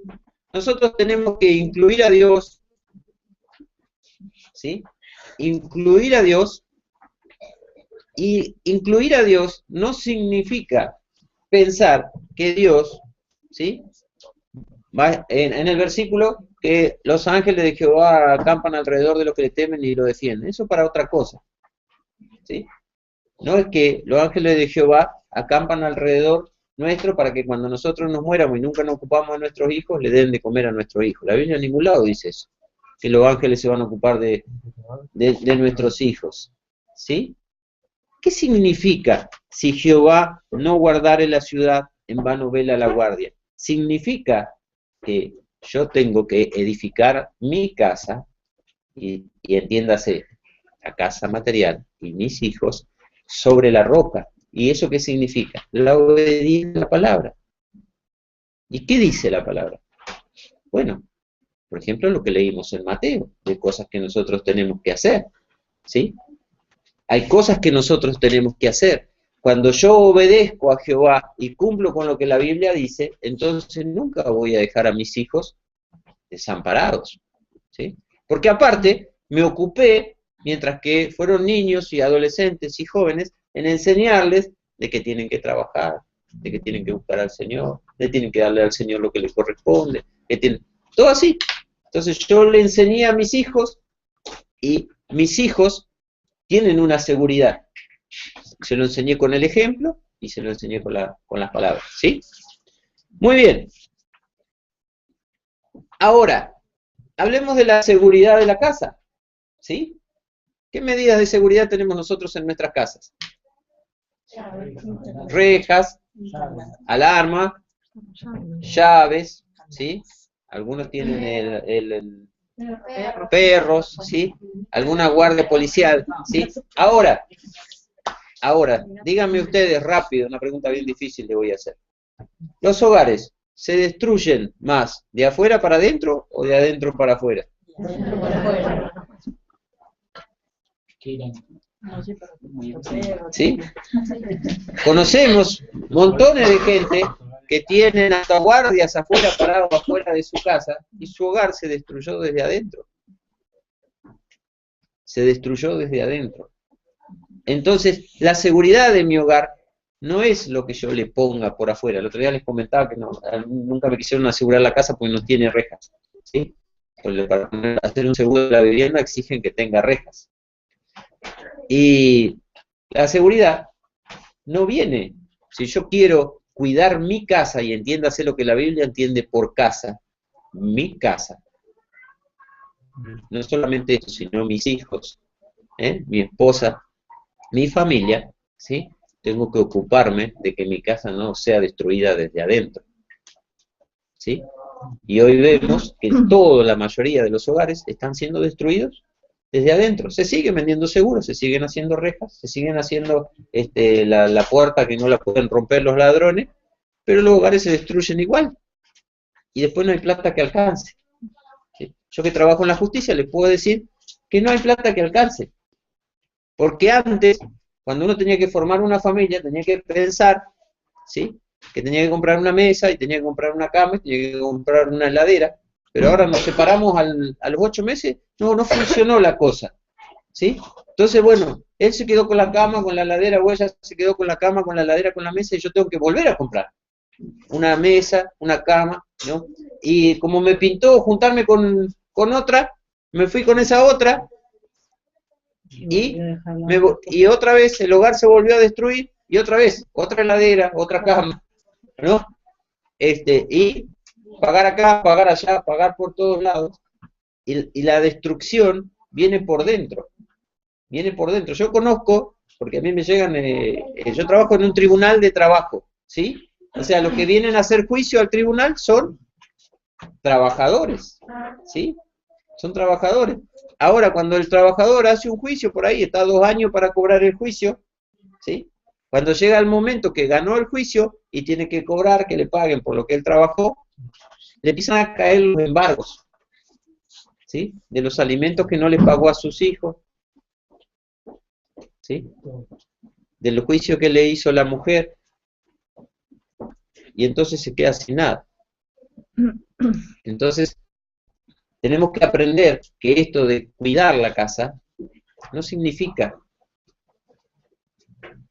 Nosotros tenemos que incluir a Dios, ¿sí? Incluir a Dios, y incluir a Dios no significa pensar que Dios, ¿sí? Va en el versículo que los ángeles de Jehová acampan alrededor de los que le temen y lo defienden. Eso para otra cosa, ¿sí? No es que los ángeles de Jehová acampan alrededor nuestro para que cuando nosotros nos muéramos y nunca nos ocupamos de nuestros hijos, le den de comer a nuestros hijos. La Biblia en ningún lado dice eso, que los ángeles se van a ocupar de nuestros hijos, ¿sí? ¿Qué significa si Jehová no guardare la ciudad, en vano vela la guardia? Significa que yo tengo que edificar mi casa, y entiéndase, la casa material y mis hijos, sobre la roca. ¿Y eso qué significa? La obediencia a la palabra. ¿Y qué dice la palabra? Bueno, por ejemplo, lo que leímos en Mateo, de cosas que nosotros tenemos que hacer, ¿sí? Hay cosas que nosotros tenemos que hacer. Cuando yo obedezco a Jehová y cumplo con lo que la Biblia dice, entonces nunca voy a dejar a mis hijos desamparados, ¿sí? Porque aparte, me ocupé, mientras que fueron niños y adolescentes y jóvenes, en enseñarles de que tienen que trabajar, de que tienen que buscar al Señor, de que tienen que darle al Señor lo que les corresponde, que tienen, todo así. Entonces yo le enseñé a mis hijos, y mis hijos tienen una seguridad. Se lo enseñé con el ejemplo y se lo enseñé con las palabras, ¿sí? Muy bien. Ahora, hablemos de la seguridad de la casa, ¿sí? ¿Qué medidas de seguridad tenemos nosotros en nuestras casas? Rejas, alarma, llaves, ¿sí? Algunos tienen perros, ¿sí? Alguna guardia policial, ¿sí? Ahora, díganme ustedes rápido, una pregunta bien difícil le voy a hacer. ¿Los hogares se destruyen más de afuera para adentro o de adentro para afuera? ¿Sí? Conocemos montones de gente que tienen hasta guardias afuera, parados afuera de su casa, y su hogar se destruyó desde adentro. Se destruyó desde adentro. Entonces, la seguridad de mi hogar no es lo que yo le ponga por afuera. El otro día les comentaba que nunca me quisieron asegurar la casa porque no tiene rejas, ¿sí? Porque para hacer un seguro de la vivienda exigen que tenga rejas. Y la seguridad no viene. Si yo quiero cuidar mi casa, y entiéndase lo que la Biblia entiende por casa, mi casa, no solamente eso, sino mis hijos, mi esposa, mi familia, ¿sí? Tengo que ocuparme de que mi casa no sea destruida desde adentro, ¿sí? Y hoy vemos que la mayoría de los hogares están siendo destruidos desde adentro. Se siguen vendiendo seguros, se siguen haciendo rejas, se siguen haciendo la puerta que no la pueden romper los ladrones, pero los hogares se destruyen igual. Y después no hay plata que alcance, ¿sí? Yo que trabajo en la justicia les puedo decir que no hay plata que alcance. Porque antes, cuando uno tenía que formar una familia, tenía que pensar, ¿sí? Que tenía que comprar una mesa, y tenía que comprar una cama, y tenía que comprar una heladera. Pero ahora nos separamos a los 8 meses, no funcionó la cosa, ¿sí? Entonces, bueno, él se quedó con la cama, con la heladera, o ella se quedó con la cama, con la heladera, con la mesa, y yo tengo que volver a comprar una mesa, una cama, ¿no? Y como me pintó juntarme con otra, me fui con esa otra, y otra vez el hogar se volvió a destruir, y otra vez, otra heladera, otra cama, ¿no? Y pagar acá, pagar allá, pagar por todos lados, y la destrucción viene por dentro, Yo conozco, porque a mí me llegan, yo trabajo en un tribunal de trabajo, ¿sí? O sea, los que vienen a hacer juicio al tribunal son trabajadores, ¿sí? Son trabajadores. Ahora, cuando el trabajador hace un juicio por ahí, está 2 años para cobrar el juicio, ¿sí? Cuando llega el momento que ganó el juicio y tiene que cobrar, que le paguen por lo que él trabajó, le empiezan a caer los embargos, ¿sí? De los alimentos que no le pagó a sus hijos, ¿sí? Del juicio que le hizo la mujer, y entonces se queda sin nada. Entonces, tenemos que aprender que esto de cuidar la casa no significa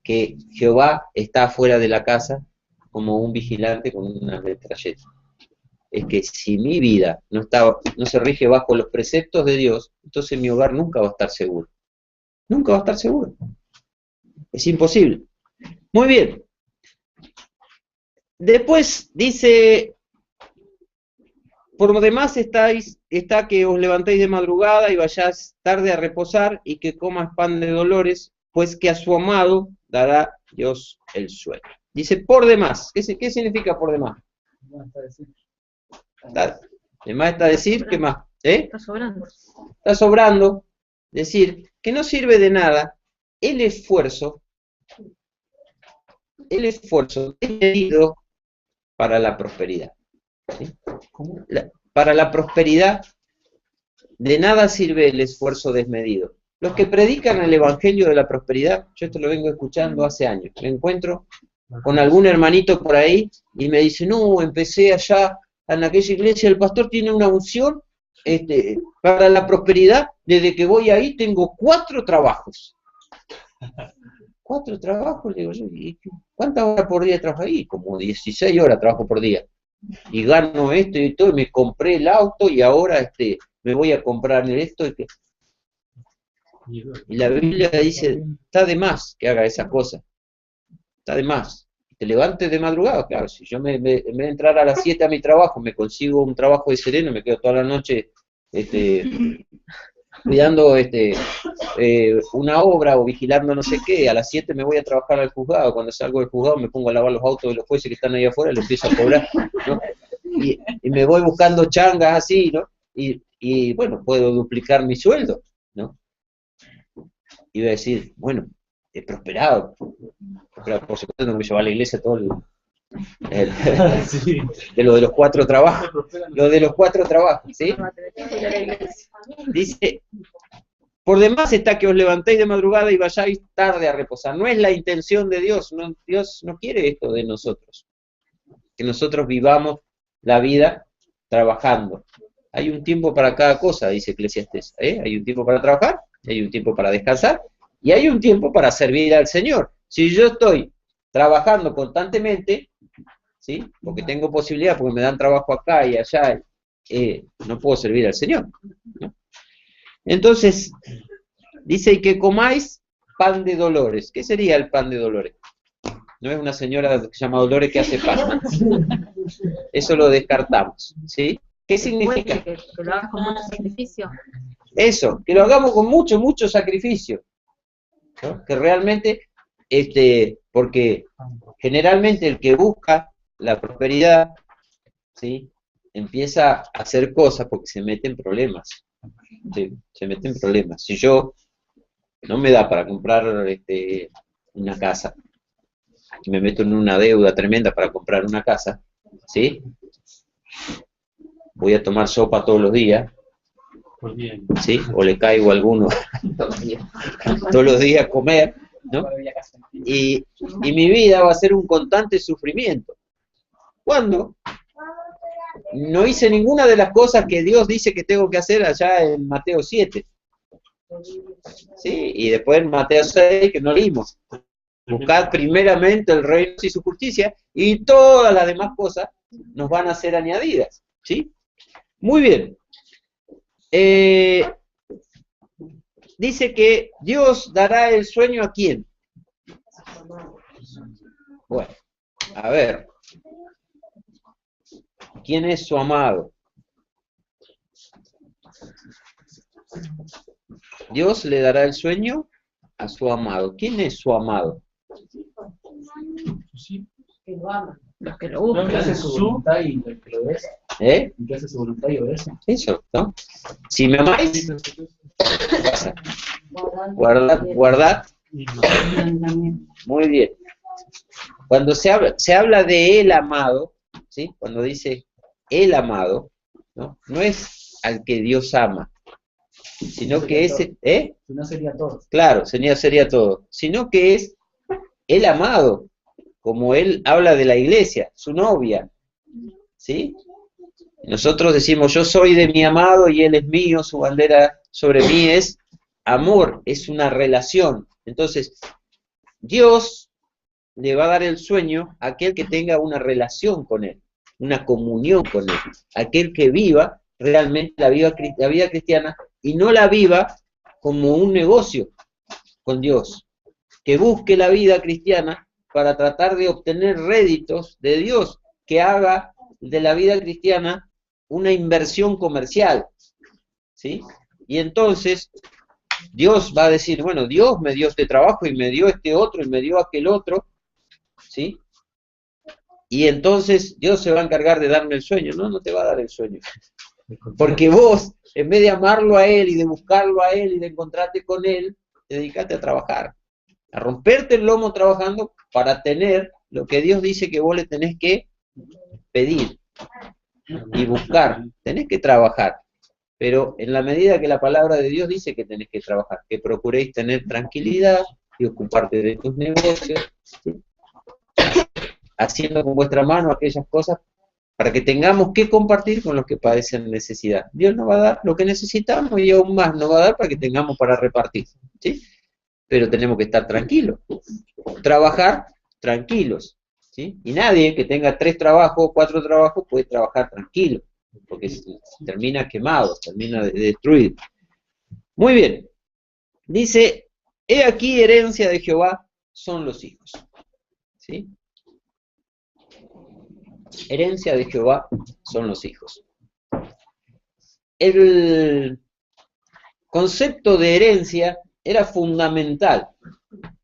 que Jehová está fuera de la casa como un vigilante con una metralleta. Es que si mi vida no se rige bajo los preceptos de Dios, entonces mi hogar nunca va a estar seguro. Nunca va a estar seguro. Es imposible. Muy bien. Después dice, por lo demás está que os levantéis de madrugada y vayáis tarde a reposar y que comas pan de dolores, pues que a su amado dará Dios el sueño. Dice por demás. ¿Qué significa por demás? Demás está decir, ¿qué más? Está sobrando. Está sobrando. Decir que no sirve de nada el esfuerzo desmedido para la prosperidad, ¿sí? Para la prosperidad de nada sirve el esfuerzo desmedido. Los que predican el evangelio de la prosperidad, yo esto lo vengo escuchando hace años, me encuentro con algún hermanito por ahí y me dice, no, empecé allá en aquella iglesia, el pastor tiene una unción para la prosperidad, desde que voy ahí tengo 4 trabajos. 4 trabajos, le digo yo, ¿y cuántas horas por día trabajo ahí? Como 16 horas trabajo por día. Y gano esto y todo, y me compré el auto y ahora me voy a comprar esto. Y la Biblia dice, está de más que haga esa cosa. Está de más. Te levantes de madrugada, claro, si yo en vez de entrar a las 7 a mi trabajo, me consigo un trabajo de sereno, me quedo toda la noche cuidando una obra o vigilando no sé qué, a las 7 me voy a trabajar al juzgado, cuando salgo del juzgado me pongo a lavar los autos de los jueces que están ahí afuera y les empiezo a cobrar, ¿no? Y me voy buscando changas así, ¿no? Y bueno, puedo duplicar mi sueldo, ¿no? Y voy a decir, bueno, he prosperado, por supuesto no me llevo a la iglesia todo Sí. de lo de los 4 trabajos, lo de los 4 trabajos, ¿sí? Dice, por demás está que os levantéis de madrugada y vayáis tarde a reposar. No es la intención de Dios, no, Dios no quiere esto de nosotros, que nosotros vivamos la vida trabajando. Hay un tiempo para cada cosa, dice Eclesiastés, ¿eh? Hay un tiempo para trabajar, hay un tiempo para descansar, y hay un tiempo para servir al Señor. Si yo estoy trabajando constantemente, ¿sí? Porque tengo posibilidad, porque me dan trabajo acá y allá, no puedo servir al Señor, ¿no? Entonces, dice, y que comáis pan de dolores. ¿Qué sería el pan de dolores? No es una señora que se llama Dolores que hace pan. Eso lo descartamos, ¿sí? ¿Qué significa? Que lo hagas con mucho sacrificio. Eso, que lo hagamos con mucho, mucho sacrificio, ¿no? Que realmente, porque generalmente el que busca la prosperidad, ¿sí? Empieza a hacer cosas porque se mete en problemas, ¿sí? Se mete en problemas. Si yo no me da para comprar una casa, y me meto en una deuda tremenda para comprar una casa, ¿sí? Voy a tomar sopa todos los días, ¿sí? O le caigo a alguno todos los días a comer, ¿no? Y mi vida va a ser un constante sufrimiento. ¿Cuándo? No hice ninguna de las cosas que Dios dice que tengo que hacer allá en Mateo 7. ¿Sí? Y después en Mateo 6, que no leímos. Buscad primeramente el reino y su justicia, y todas las demás cosas nos van a ser añadidas, ¿sí? Muy bien. Dice que Dios dará el sueño ¿a quién? Bueno, a ver. ¿Quién es su amado? Dios le dará el sueño a su amado. ¿Quién es su amado? Que lo ama. Los que lo ¿No buscan. que hace su voluntad y lo que lo obedece? ¿Eh? ¿Y que hace su voluntad y obedece? Eso, ¿no? Si me amáis, ¿qué pasa? Guardad. Muy bien. Cuando se habla de el amado, ¿sí? Cuando dice el amado, ¿no? No es al que Dios ama, sino que es, Si no sería todo. claro, sería todo, sino que es el amado, como él habla de la iglesia, su novia, ¿sí? Nosotros decimos, yo soy de mi amado y él es mío, su bandera sobre mí es amor, es una relación. Entonces, Dios le va a dar el sueño a aquel que tenga una relación con él, una comunión con él, aquel que viva realmente la vida cristiana y no la viva como un negocio con Dios, que busque la vida cristiana para tratar de obtener réditos de Dios, que haga de la vida cristiana una inversión comercial, ¿sí? Y entonces Dios va a decir, bueno, Dios me dio este trabajo y me dio este otro y me dio aquel otro, ¿sí? Y entonces Dios se va a encargar de darme el sueño. No, no te va a dar el sueño. Porque vos, en vez de amarlo a Él y de buscarlo a Él y de encontrarte con Él, te dedicaste a trabajar, a romperte el lomo trabajando para tener lo que Dios dice que vos le tenés que pedir y buscar. Tenés que trabajar, pero en la medida que la palabra de Dios dice que tenés que trabajar, que procuréis tener tranquilidad y ocuparte de tus negocios, ¿sí? Haciendo con vuestra mano aquellas cosas para que tengamos que compartir con los que padecen necesidad. Dios nos va a dar lo que necesitamos y aún más nos va a dar para que tengamos para repartir, ¿sí? pero tenemos que estar tranquilos. Trabajar tranquilos, ¿sí? Y nadie que tenga 3 trabajos o 4 trabajos puede trabajar tranquilo, porque termina quemado, termina destruido. Muy bien. Dice, he aquí herencia de Jehová son los hijos. ¿Sí? Herencia de Jehová son los hijos. El concepto de herencia era fundamental,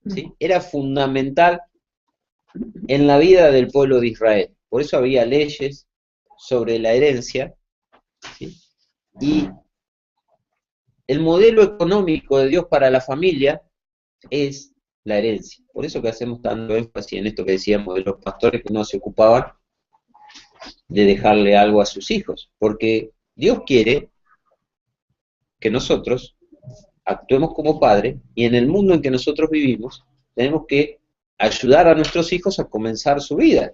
¿sí? Era fundamental en la vida del pueblo de Israel. Por eso había leyes sobre la herencia, ¿sí? Y el modelo económico de Dios para la familia es la herencia. Por eso que hacemos tanto énfasis en esto que decíamos de los pastores que no se ocupaban de dejarle algo a sus hijos, porque Dios quiere que nosotros actuemos como padres, y en el mundo en que nosotros vivimos tenemos que ayudar a nuestros hijos a comenzar su vida,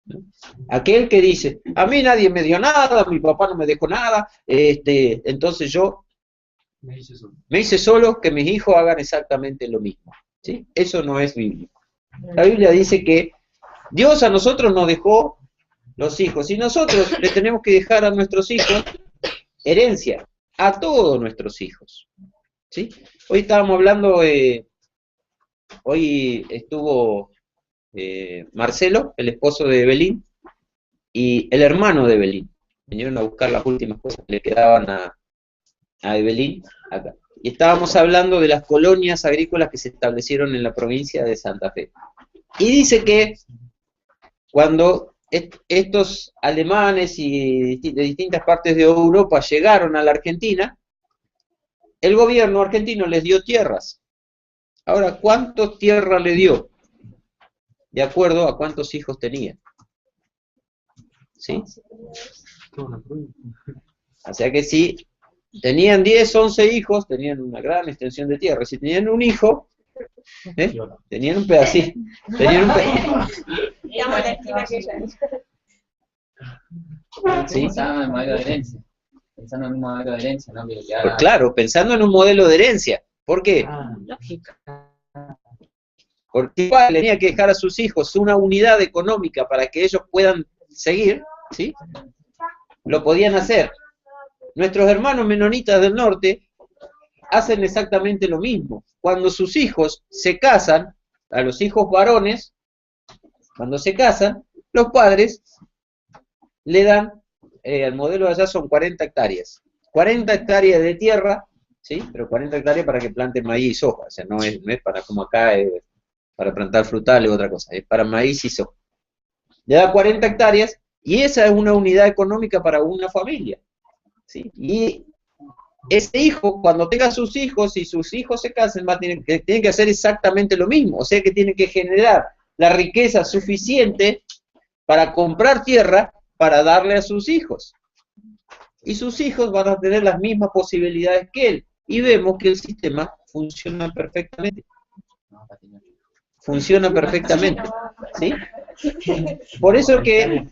¿no? Aquel que dice, a mí nadie me dio nada, mi papá no me dejó nada, entonces yo me hice solo, que mis hijos hagan exactamente lo mismo, ¿sí? Eso no es bíblico. La Biblia dice que Dios a nosotros nos dejó los hijos, y nosotros le tenemos que dejar a nuestros hijos herencia, a todos nuestros hijos, ¿sí? Hoy estábamos hablando, hoy estuvo Marcelo, el esposo de Evelyn, y el hermano de Evelyn. Vinieron a buscar las últimas cosas que le quedaban a Evelyn acá. Y estábamos hablando de las colonias agrícolas que se establecieron en la provincia de Santa Fe. Y dice que cuando estos alemanes y de distintas partes de Europa llegaron a la Argentina, el gobierno argentino les dio tierras. Ahora, ¿cuántas tierras le dio? De acuerdo a cuántos hijos tenía. ¿Sí? O sea que si tenían 10, 11 hijos, tenían una gran extensión de tierra. Si tenían un hijo, tenían un pedacito. Tenían un ¿Sí? Pensando en el modelo de herencia. Pensando en un modelo de herencia, ¿no? Pues claro, pensando en un modelo de herencia. ¿Por qué? Porque el padre tenía que dejar a sus hijos una unidad económica para que ellos puedan seguir, ¿sí? Lo podían hacer. Nuestros hermanos menonitas del norte hacen exactamente lo mismo. Cuando sus hijos se casan, a los hijos varones, cuando se casan, los padres le dan, el modelo de allá son 40 hectáreas. 40 hectáreas de tierra, ¿sí? Pero 40 hectáreas para que planten maíz y soja. O sea, no es para como acá, para plantar frutales o otra cosa. Es para maíz y soja. Le da 40 hectáreas y esa es una unidad económica para una familia, ¿sí? Y ese hijo, cuando tenga sus hijos y sus hijos se casen, tienen que hacer exactamente lo mismo. O sea que tienen que generar la riqueza suficiente para comprar tierra para darle a sus hijos. Y sus hijos van a tener las mismas posibilidades que él. Y vemos que el sistema funciona perfectamente. Funciona perfectamente, ¿sí? Por eso que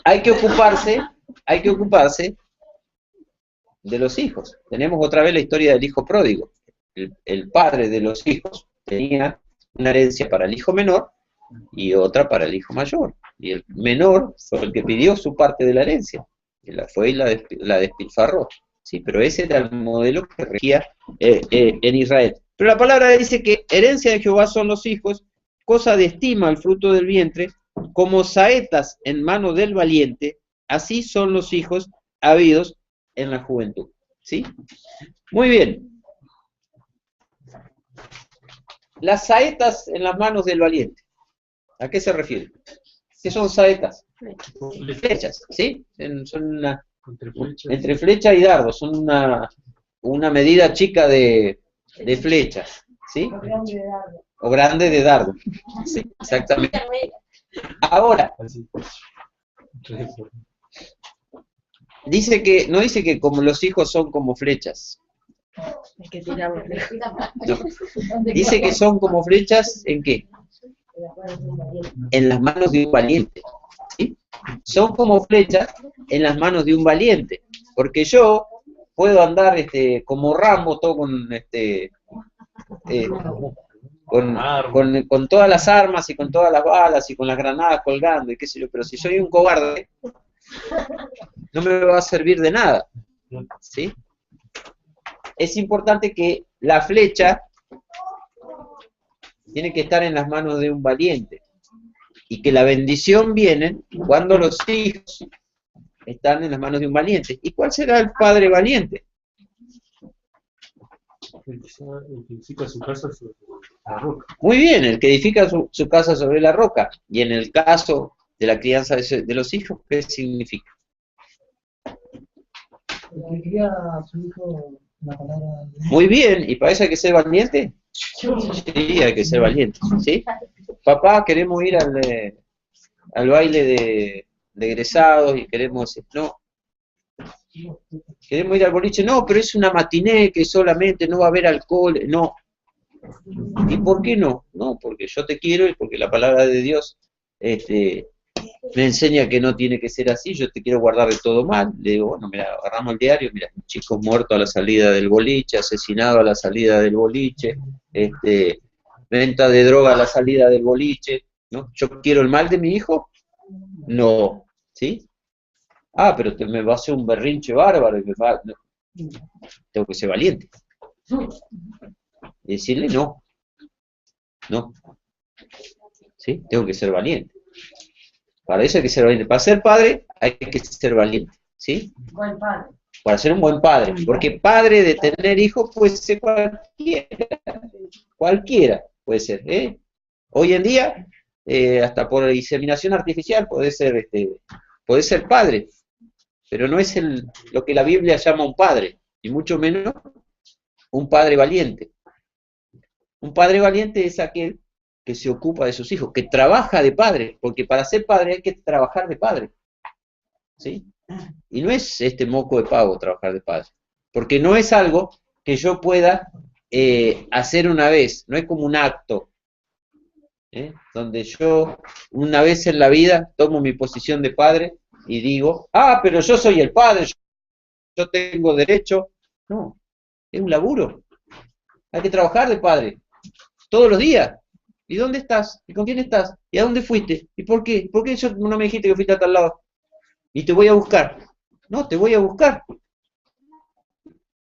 hay que ocuparse de los hijos. Tenemos otra vez la historia del hijo pródigo. El padre de los hijos tenía una herencia para el hijo menor y otra para el hijo mayor. Y el menor fue el que pidió su parte de la herencia. Y la despilfarró. Sí, pero ese era el modelo que regía en Israel. Pero la palabra dice que herencia de Jehová son los hijos, cosa de estima el fruto del vientre, como saetas en mano del valiente, así son los hijos habidos en la juventud. ¿Sí? Muy bien. Las saetas en las manos del valiente. ¿A qué se refiere? ¿Qué son saetas? Flechas, ¿sí? Son entre flecha y dardo, son una medida chica de flechas, ¿sí? O grande de dardo. Sí, exactamente. Ahora, no dice que como los hijos son como flechas. No. Dice que son como flechas, ¿en qué? En las manos de un valiente, ¿sí? Son como flechas en las manos de un valiente. porque yo puedo andar como Rambo, todo con todas las armas y con todas las balas y con las granadas colgando y qué sé yo, pero si soy un cobarde, no me va a servir de nada, ¿sí? Es importante que la flecha tiene que estar en las manos de un valiente y que la bendición viene cuando los hijos están en las manos de un valiente. ¿Y cuál será el padre valiente? El que edifica su casa sobre la roca. Muy bien, el que edifica su casa sobre la roca. Y en el caso de la crianza de los hijos, ¿qué significa? El que cría a su hijo la palabra de... Muy bien, ¿y para eso hay que ser valiente? Sí, hay que ser valiente, ¿sí? Papá, queremos ir al baile de egresados y queremos, no, queremos ir al boliche, no, pero es una matiné que solamente no va a haber alcohol, no. ¿Y por qué no? No, porque yo te quiero y porque la palabra de Dios me enseña que no tiene que ser así, yo te quiero guardar de todo mal. Le digo, bueno, mira, agarramos el diario, mira, chicos muertos a la salida del boliche, asesinado a la salida del boliche, venta de droga a la salida del boliche, ¿no? ¿Yo quiero el mal de mi hijo? No, ¿sí? Ah, pero me va a hacer un berrinche bárbaro y no. Tengo que ser valiente. Y decirle no. No. ¿Sí? Tengo que ser valiente. Para eso hay que ser valiente. Para ser padre hay que ser valiente. ¿Sí? Buen padre. Para ser un buen padre. Porque padre de tener hijos puede ser cualquiera. Cualquiera puede ser. Hoy en día, hasta por inseminación artificial puede ser padre. Pero no es lo que la Biblia llama un padre. Y mucho menos un padre valiente. Un padre valiente es aquel que se ocupa de sus hijos, que trabaja de padre, porque para ser padre hay que trabajar de padre, ¿sí? Y no es moco de pavo trabajar de padre, porque no es algo que yo pueda hacer una vez, no es como un acto, donde yo una vez en la vida tomo mi posición de padre y digo, ah, pero yo soy el padre, yo tengo derecho. No, es un laburo, hay que trabajar de padre, todos los días. ¿Y dónde estás? ¿Y con quién estás? ¿Y a dónde fuiste? ¿Y por qué? ¿Por qué no me dijiste que fuiste a tal lado? Y te voy a buscar. No, te voy a buscar.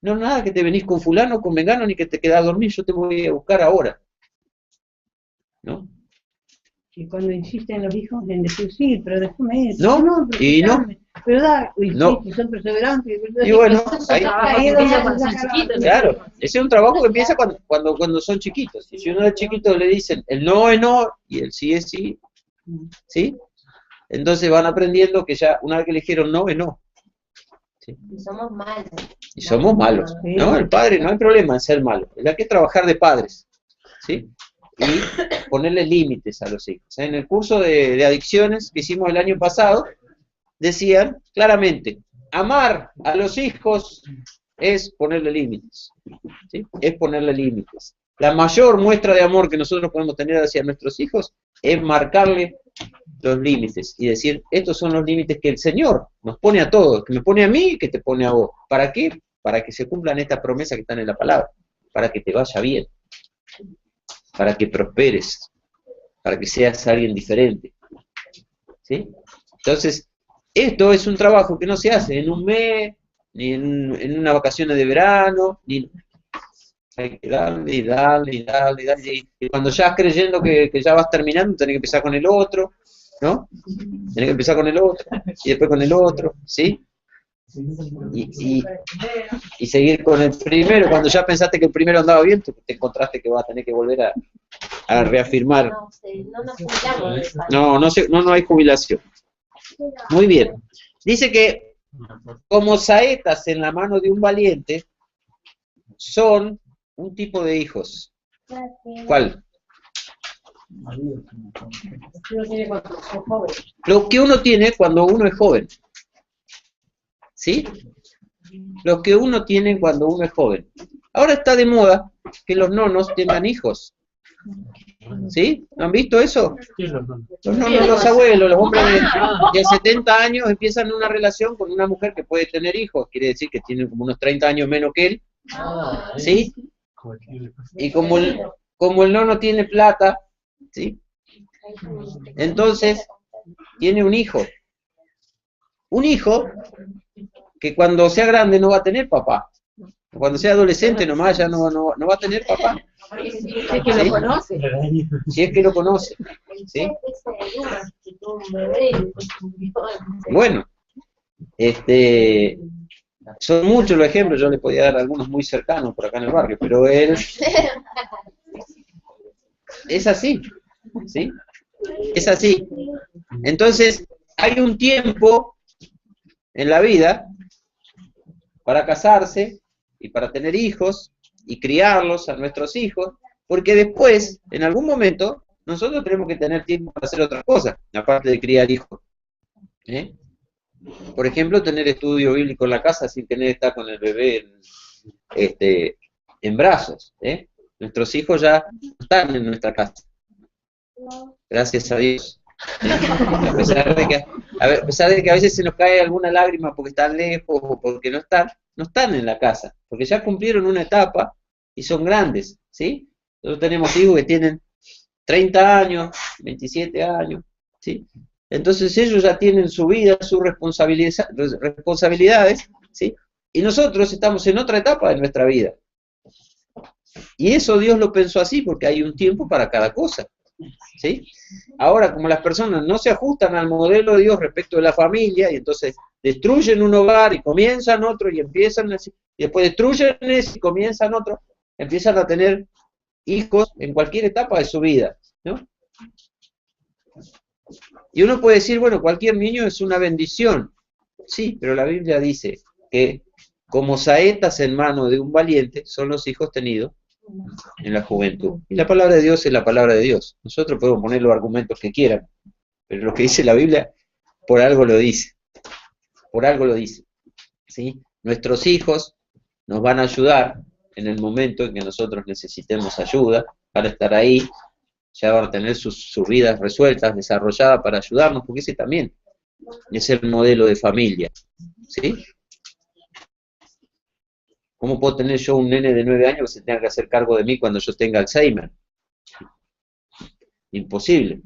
No, nada que te venís con fulano, con vengano, ni que te quedás a dormir, yo te voy a buscar ahora. ¿No? Y cuando insisten los hijos en decir, sí, pero déjame eso. No, y no. Pero da, y no. sí, son perseverantes. Y bueno, ahí es donde se saca la... Claro, ese es un trabajo que empieza cuando son chiquitos. Y si uno de chiquito le dicen el no es no y el sí es sí, ¿sí? Entonces van aprendiendo que ya una vez que le dijeron no es no. ¿Sí? Y somos malos. Y somos malos, ¿no? El padre no hay problema en ser malo. Hay que trabajar de padres, ¿sí? Y ponerle límites a los hijos. En el curso de adicciones que hicimos el año pasado, decían claramente, amar a los hijos es ponerle límites, ¿sí? Es ponerle límites. La mayor muestra de amor que nosotros podemos tener hacia nuestros hijos es marcarle los límites y decir, estos son los límites que el Señor nos pone a todos, que me pone a mí y que te pone a vos. ¿Para qué? Para que se cumplan estas promesas que están en la palabra, para que te vaya bien, para que prosperes, para que seas alguien diferente, ¿sí? Entonces, esto es un trabajo que no se hace en un mes, ni en unas vacaciones de verano, ni... Hay que darle y darle y darle y darle. Y cuando ya vas creyendo que ya vas terminando, tenés que empezar con el otro, ¿no? Tenés que empezar con el otro, y después con el otro, ¿sí? Y seguir con el primero. Cuando ya pensaste que el primero andaba bien, te encontraste que vas a tener que volver a reafirmar. No hay jubilación. Muy bien. Dice que como saetas en la mano de un valiente son un tipo de hijos. ¿Cuál? Lo que uno tiene cuando uno es joven. ¿Sí? Lo que uno tiene cuando uno es joven. Ahora está de moda que los nonos tengan hijos. ¿Sí? ¿No han visto eso? Sí, los Los abuelos, los hombres de 70 años empiezan una relación con una mujer que puede tener hijos, quiere decir que tiene como unos 30 años menos que él, ¿sí? Y como el no tiene plata, ¿sí? Entonces tiene un hijo que cuando sea grande no va a tener papá, cuando sea adolescente nomás ya no va a tener papá. Si es que lo conoce. Si es que lo conoce, ¿sí? Bueno, son muchos los ejemplos, yo les podía dar algunos muy cercanos por acá en el barrio, pero él es así, ¿sí? Es así. Entonces, hay un tiempo en la vida para casarse y para tener hijos y criarlos a nuestros hijos, porque después, en algún momento, nosotros tenemos que tener tiempo para hacer otras cosas, aparte de criar hijos. Por ejemplo, tener estudio bíblico en la casa sin tener que estar con el bebé en brazos. Nuestros hijos ya no están en nuestra casa. Gracias a Dios. A pesar de que a veces se nos cae alguna lágrima porque están lejos o porque no están en la casa, porque ya cumplieron una etapa y son grandes, ¿sí? Nosotros tenemos hijos que tienen 30 años, 27 años, ¿sí? Entonces ellos ya tienen su vida, sus responsabilidades, ¿sí? Y nosotros estamos en otra etapa de nuestra vida. Y eso Dios lo pensó así, porque hay un tiempo para cada cosa, ¿sí? Ahora, como las personas no se ajustan al modelo de Dios respecto de la familia, y entonces destruyen un hogar y comienzan otro, y empiezan así, y después destruyen ese y comienzan otro, empiezan a tener hijos en cualquier etapa de su vida, ¿no? Y uno puede decir, bueno, cualquier niño es una bendición. Sí, pero la Biblia dice que como saetas en mano de un valiente son los hijos tenidos en la juventud. Y la palabra de Dios es la palabra de Dios. Nosotros podemos poner los argumentos que quieran, pero lo que dice la Biblia, por algo lo dice. Por algo lo dice. ¿Sí? Nuestros hijos nos van a ayudar en el momento en que nosotros necesitemos ayuda para estar ahí. Ya van a tener sus vidas resueltas, desarrolladas para ayudarnos, porque ese también es el modelo de familia, ¿sí? ¿Cómo puedo tener yo un nene de 9 años que se tenga que hacer cargo de mí cuando yo tenga Alzheimer? Imposible.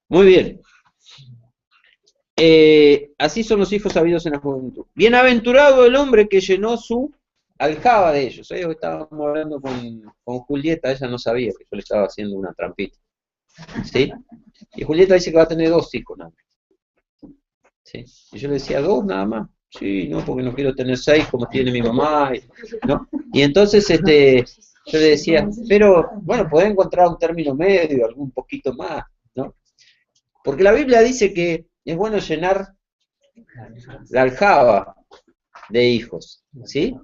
Muy bien. Así son los hijos sabidos en la juventud. Bienaventurado el hombre que llenó su aljaba de ellos. Hoy estábamos hablando con Julieta, ella no sabía que yo le estaba haciendo una trampita. ¿Sí? Y Julieta dice que va a tener 2 hijos nada más. ¿Sí? Y yo le decía, 2 nada más. Sí, no, porque no quiero tener 6 como tiene mi mamá. ¿No? Y entonces yo le decía, pero bueno, podés encontrar un término medio, algún poquito más, ¿no? Porque la Biblia dice que es bueno llenar la aljaba de hijos, ¿sí?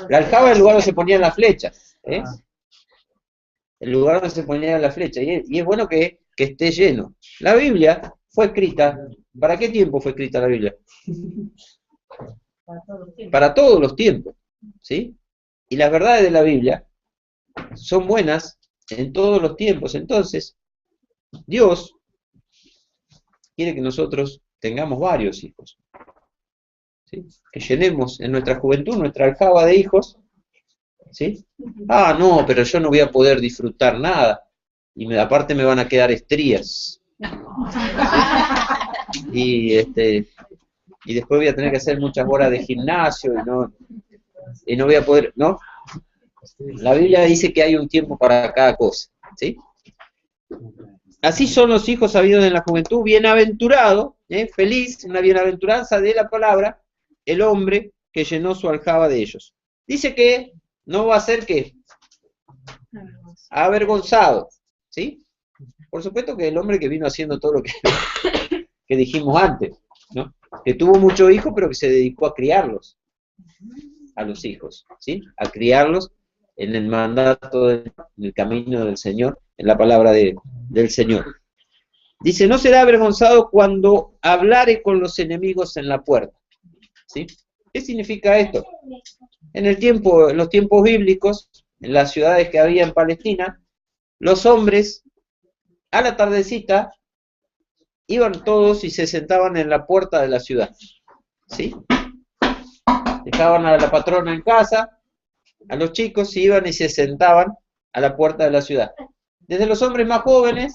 La aljaba es el lugar donde se ponían las flechas, ¿eh? El lugar donde se ponían las flechas, y es bueno que esté lleno. La Biblia fue escrita, ¿para qué tiempo fue escrita la Biblia? Para todos los tiempos, ¿sí? Y las verdades de la Biblia son buenas en todos los tiempos. Entonces, Dios quiere que nosotros tengamos varios hijos, ¿sí? Que llenemos en nuestra juventud nuestra aljaba de hijos, ¿sí? Ah, no, pero yo no voy a poder disfrutar nada, y aparte me van a quedar estrías, y después voy a tener que hacer muchas horas de gimnasio, y no voy a poder, ¿no? La Biblia dice que hay un tiempo para cada cosa, ¿sí? Así son los hijos sabidos en la juventud. Bienaventurado, feliz, una bienaventuranza de la palabra, el hombre que llenó su aljaba de ellos. Dice que no va a ser ¿qué? Avergonzado, ¿sí? Por supuesto que el hombre que vino haciendo todo lo que dijimos antes, ¿no? Que tuvo muchos hijos, pero que se dedicó a criarlos, a los hijos, ¿sí? A criarlos en el mandato, en el camino del Señor, en la palabra del Señor. Dice, no será avergonzado cuando hablare con los enemigos en la puerta, ¿sí? ¿Qué significa esto? En los tiempos bíblicos, en las ciudades que había en Palestina, los hombres a la tardecita iban todos y se sentaban en la puerta de la ciudad, ¿sí? Dejaban a la patrona en casa, a los chicos iban y se sentaban a la puerta de la ciudad. Desde los hombres más jóvenes,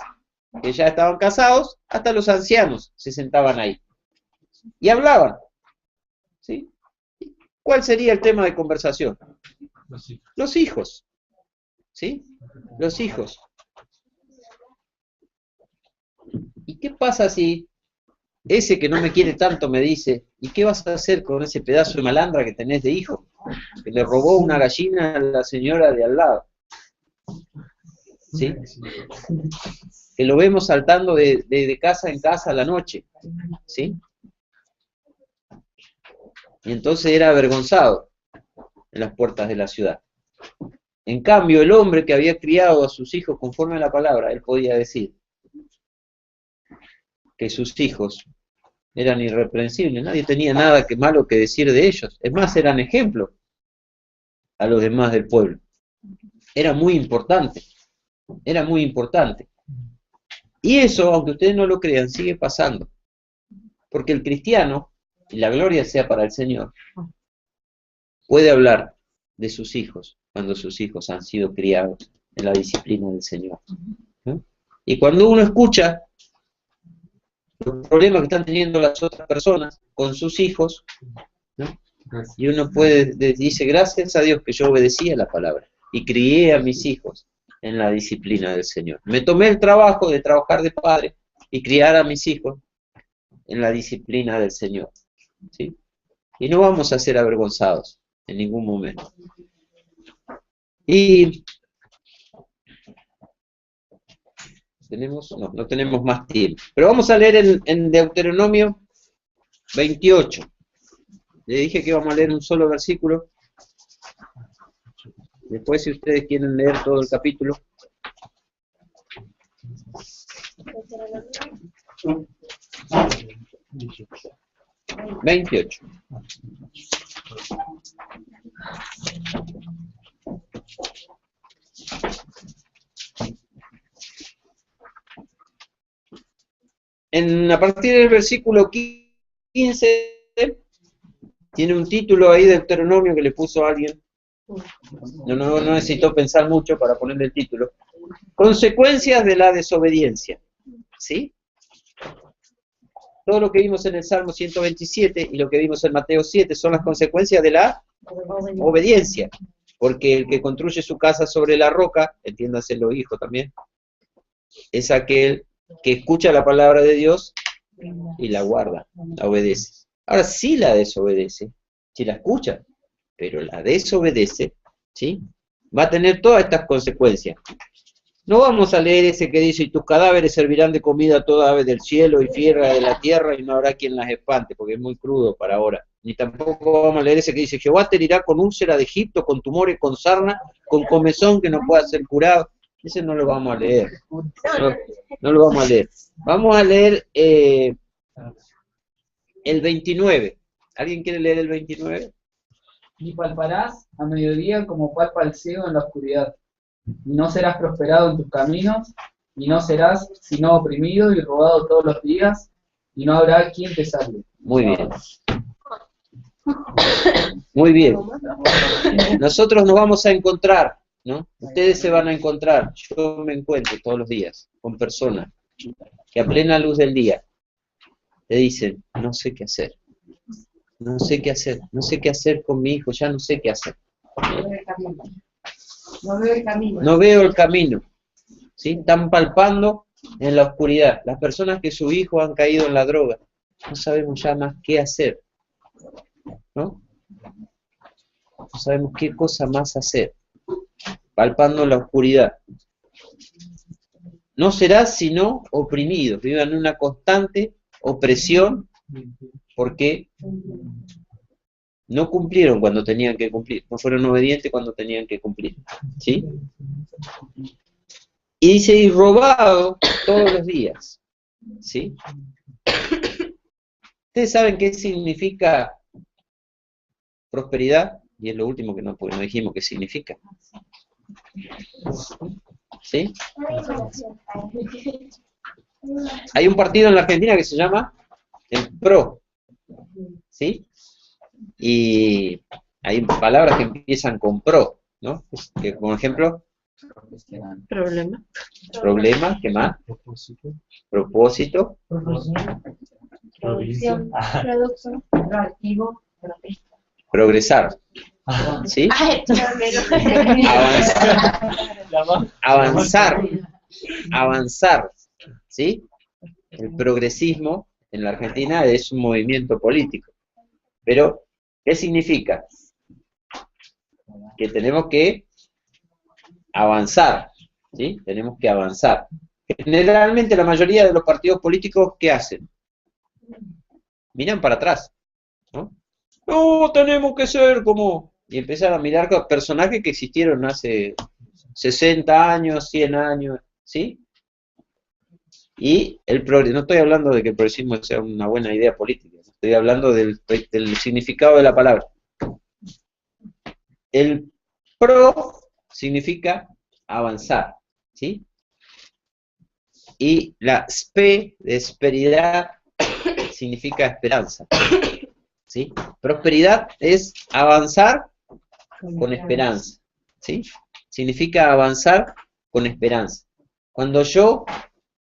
que ya estaban casados, hasta los ancianos se sentaban ahí. Y hablaban, ¿sí? ¿Cuál sería el tema de conversación? Los hijos, ¿sí? Los hijos. ¿Y qué pasa si ese que no me quiere tanto me dice, ¿y qué vas a hacer con ese pedazo de malandra que tenés de hijo? Que le robó una gallina a la señora de al lado. ¿Sí? Que lo vemos saltando de casa en casa a la noche. ¿Sí? Y entonces era avergonzado en las puertas de la ciudad. En cambio, el hombre que había criado a sus hijos conforme a la palabra, él podía decir que sus hijos eran irreprensibles, nadie tenía nada malo que decir de ellos. Es más, eran ejemplos a los demás del pueblo. Era muy importante. Era muy importante. Y eso, aunque ustedes no lo crean, sigue pasando. Porque el cristiano, y la gloria sea para el Señor, puede hablar de sus hijos cuando sus hijos han sido criados en la disciplina del Señor. ¿No? Y cuando uno escucha los problemas que están teniendo las otras personas con sus hijos, ¿no? Y uno dice, gracias a Dios que yo obedecí a la palabra y crié a mis hijos en la disciplina del Señor. Me tomé el trabajo de trabajar de padre y criar a mis hijos en la disciplina del Señor, ¿sí? Y no vamos a ser avergonzados en ningún momento. Y no tenemos más tiempo. Pero vamos a leer en Deuteronomio 28. Le dije que íbamos a leer un solo versículo. Después, si ustedes quieren leer todo el capítulo. $28. A partir del versículo 15, tiene un título ahí de Deuteronomio que le puso alguien. No necesitó pensar mucho para ponerle el título. Consecuencias de la desobediencia. ¿Sí? Todo lo que vimos en el Salmo 127 y lo que vimos en Mateo 7 son las consecuencias de la obediencia. Porque el que construye su casa sobre la roca, entiéndase los hijos también, es aquel que escucha la palabra de Dios y la guarda, la obedece. Ahora sí la desobedece, si la escucha, pero la desobedece, ¿sí? Va a tener todas estas consecuencias. No vamos a leer ese que dice, y tus cadáveres servirán de comida a toda ave del cielo y fiera de la tierra, y no habrá quien las espante, porque es muy crudo para ahora. Ni tampoco vamos a leer ese que dice, Jehová te herirá con úlcera de Egipto, con tumores, con sarna, con comezón que no pueda ser curado. Ese no lo vamos a leer. No lo vamos a leer. Vamos a leer el 29. ¿Alguien quiere leer el 29? Ni palparás a mediodía como palpa el ciego en la oscuridad. Y no serás prosperado en tus caminos, y no serás sino oprimido y robado todos los días, y no habrá quien te salve. Muy bien. Muy bien. Nosotros nos vamos a encontrar, ¿no? Ustedes se van a encontrar, yo me encuentro todos los días con personas que a plena luz del día te dicen, no sé qué hacer, no sé qué hacer, no sé qué hacer con mi hijo, ya no sé qué hacer. No veo el camino. No veo el camino, ¿sí? Están palpando en la oscuridad. Las personas que sus hijos han caído en la droga, no sabemos ya más qué hacer, ¿no? No sabemos qué cosa más hacer. Palpando la oscuridad. No serás sino oprimido, vivan en una constante opresión porque no cumplieron cuando tenían que cumplir, no fueron obedientes cuando tenían que cumplir, ¿sí? Y dice, y robado todos los días, ¿sí? ¿Ustedes saben qué significa prosperidad? Y es lo último que no dijimos qué significa. ¿Sí? Hay un partido en la Argentina que se llama el PRO, ¿sí? Y hay palabras que empiezan con PRO, ¿no? Que, como ejemplo, problema, ¿qué más? Propósito, Producción. Proactivo, protesta. progresar, ¿sí? Avanzar, ¿sí? El progresismo en la Argentina es un movimiento político. Pero, ¿qué significa? Que tenemos que avanzar, ¿sí? Tenemos que avanzar. Generalmente la mayoría de los partidos políticos, ¿qué hacen? Miran para atrás, ¿no? No, tenemos que ser como... Y empiezan a mirar personajes que existieron hace 60 años, 100 años, ¿sí? Y no estoy hablando de que el progresismo sea una buena idea política, estoy hablando del significado de la palabra. El pro significa avanzar, ¿sí? Y la spe de prosperidad significa esperanza, ¿sí? Prosperidad es avanzar con esperanza, ¿sí? Significa avanzar con esperanza. Cuando yo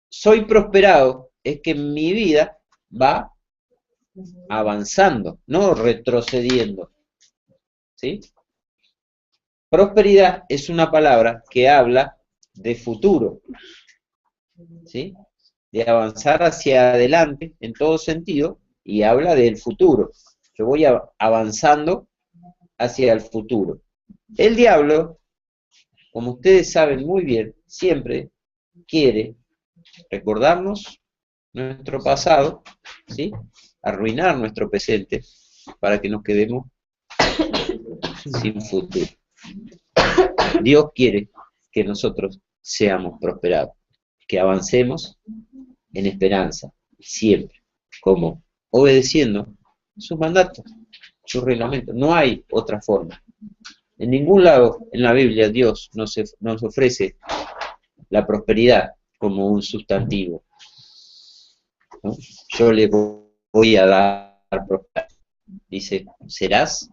soy prosperado, es que mi vida va avanzando, no retrocediendo, ¿sí? Prosperidad es una palabra que habla de futuro, ¿sí? De avanzar hacia adelante en todo sentido y habla del futuro. Yo voy avanzando hacia el futuro. El diablo, como ustedes saben muy bien, siempre quiere recordarnos nuestro pasado, ¿sí? Arruinar nuestro presente para que nos quedemos sin futuro. Dios quiere que nosotros seamos prosperados, que avancemos en esperanza, siempre, como obedeciendo sus mandatos, sus reglamentos. No hay otra forma. En ningún lado en la Biblia Dios nos ofrece la prosperidad como un sustantivo, ¿no? Yo le voy a dar prosperidad. Dice, serás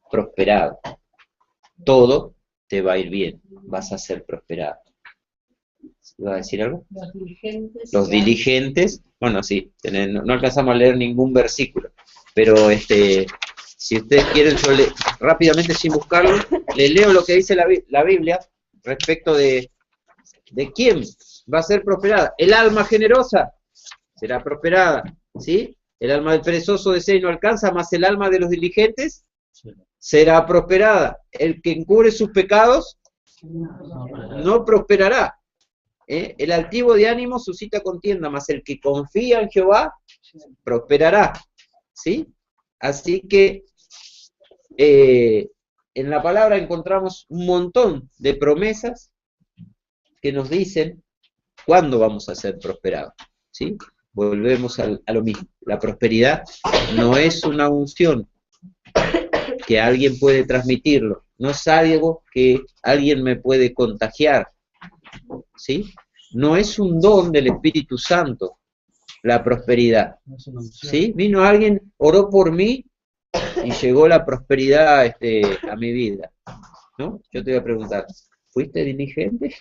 prosperado. Todo te va a ir bien. Vas a ser prosperado. ¿Iba a decir algo? Los diligentes, bueno, sí, no alcanzamos a leer ningún versículo, pero si ustedes quieren, yo rápidamente, sin buscarlo, les leo lo que dice la Biblia respecto de quién va a ser prosperada. El alma generosa será prosperada, ¿sí? El alma del perezoso desea y no alcanza, más el alma de los diligentes será prosperada. El que encubre sus pecados no prosperará. El altivo de ánimo suscita contienda, mas el que confía en Jehová prosperará, ¿sí? Así que en la palabra encontramos un montón de promesas que nos dicen cuándo vamos a ser prosperados, ¿sí? Volvemos a lo mismo. La prosperidad no es una unción que alguien puede transmitirlo, no es algo que alguien me puede contagiar, ¿sí? No es un don del Espíritu Santo la prosperidad, ¿sí? Vino alguien, oró por mí y llegó la prosperidad a mi vida, ¿no? Yo te voy a preguntar, ¿fuiste diligente?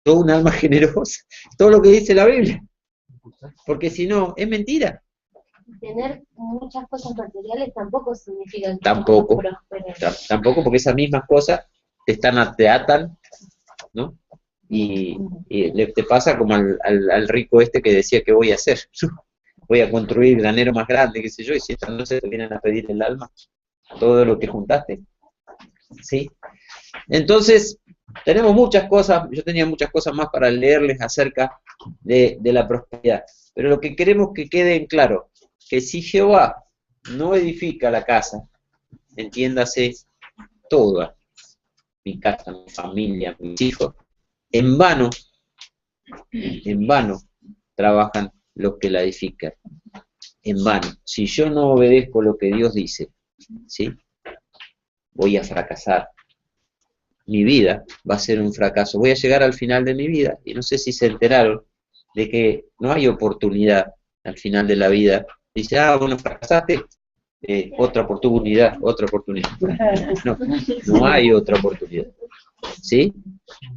¿Todo un alma generosa? Todo lo que dice la Biblia, porque si no, es mentira. Tener muchas cosas materiales tampoco significa que Tampoco, tampoco, porque esas mismas cosas te atan, ¿no? Y te pasa como al rico que decía, ¿qué voy a hacer? Voy a construir granero más grande, qué sé yo, y si estas no se te vienen a pedir el alma, todo lo que juntaste, ¿sí? Entonces, tenemos muchas cosas, yo tenía muchas cosas más para leerles acerca de la prosperidad, pero lo que queremos que quede en claro, que si Jehová no edifica la casa, entiéndase toda mi casa, mi familia, mis hijos, en vano trabajan los que la edifican, en vano. Si yo no obedezco lo que Dios dice, ¿sí? Voy a fracasar, mi vida va a ser un fracaso. Voy a llegar al final de mi vida, y no sé si se enteraron de que no hay oportunidad al final de la vida. Dice, bueno, fracasaste, otra oportunidad, otra oportunidad. No, no hay otra oportunidad. ¿Sí?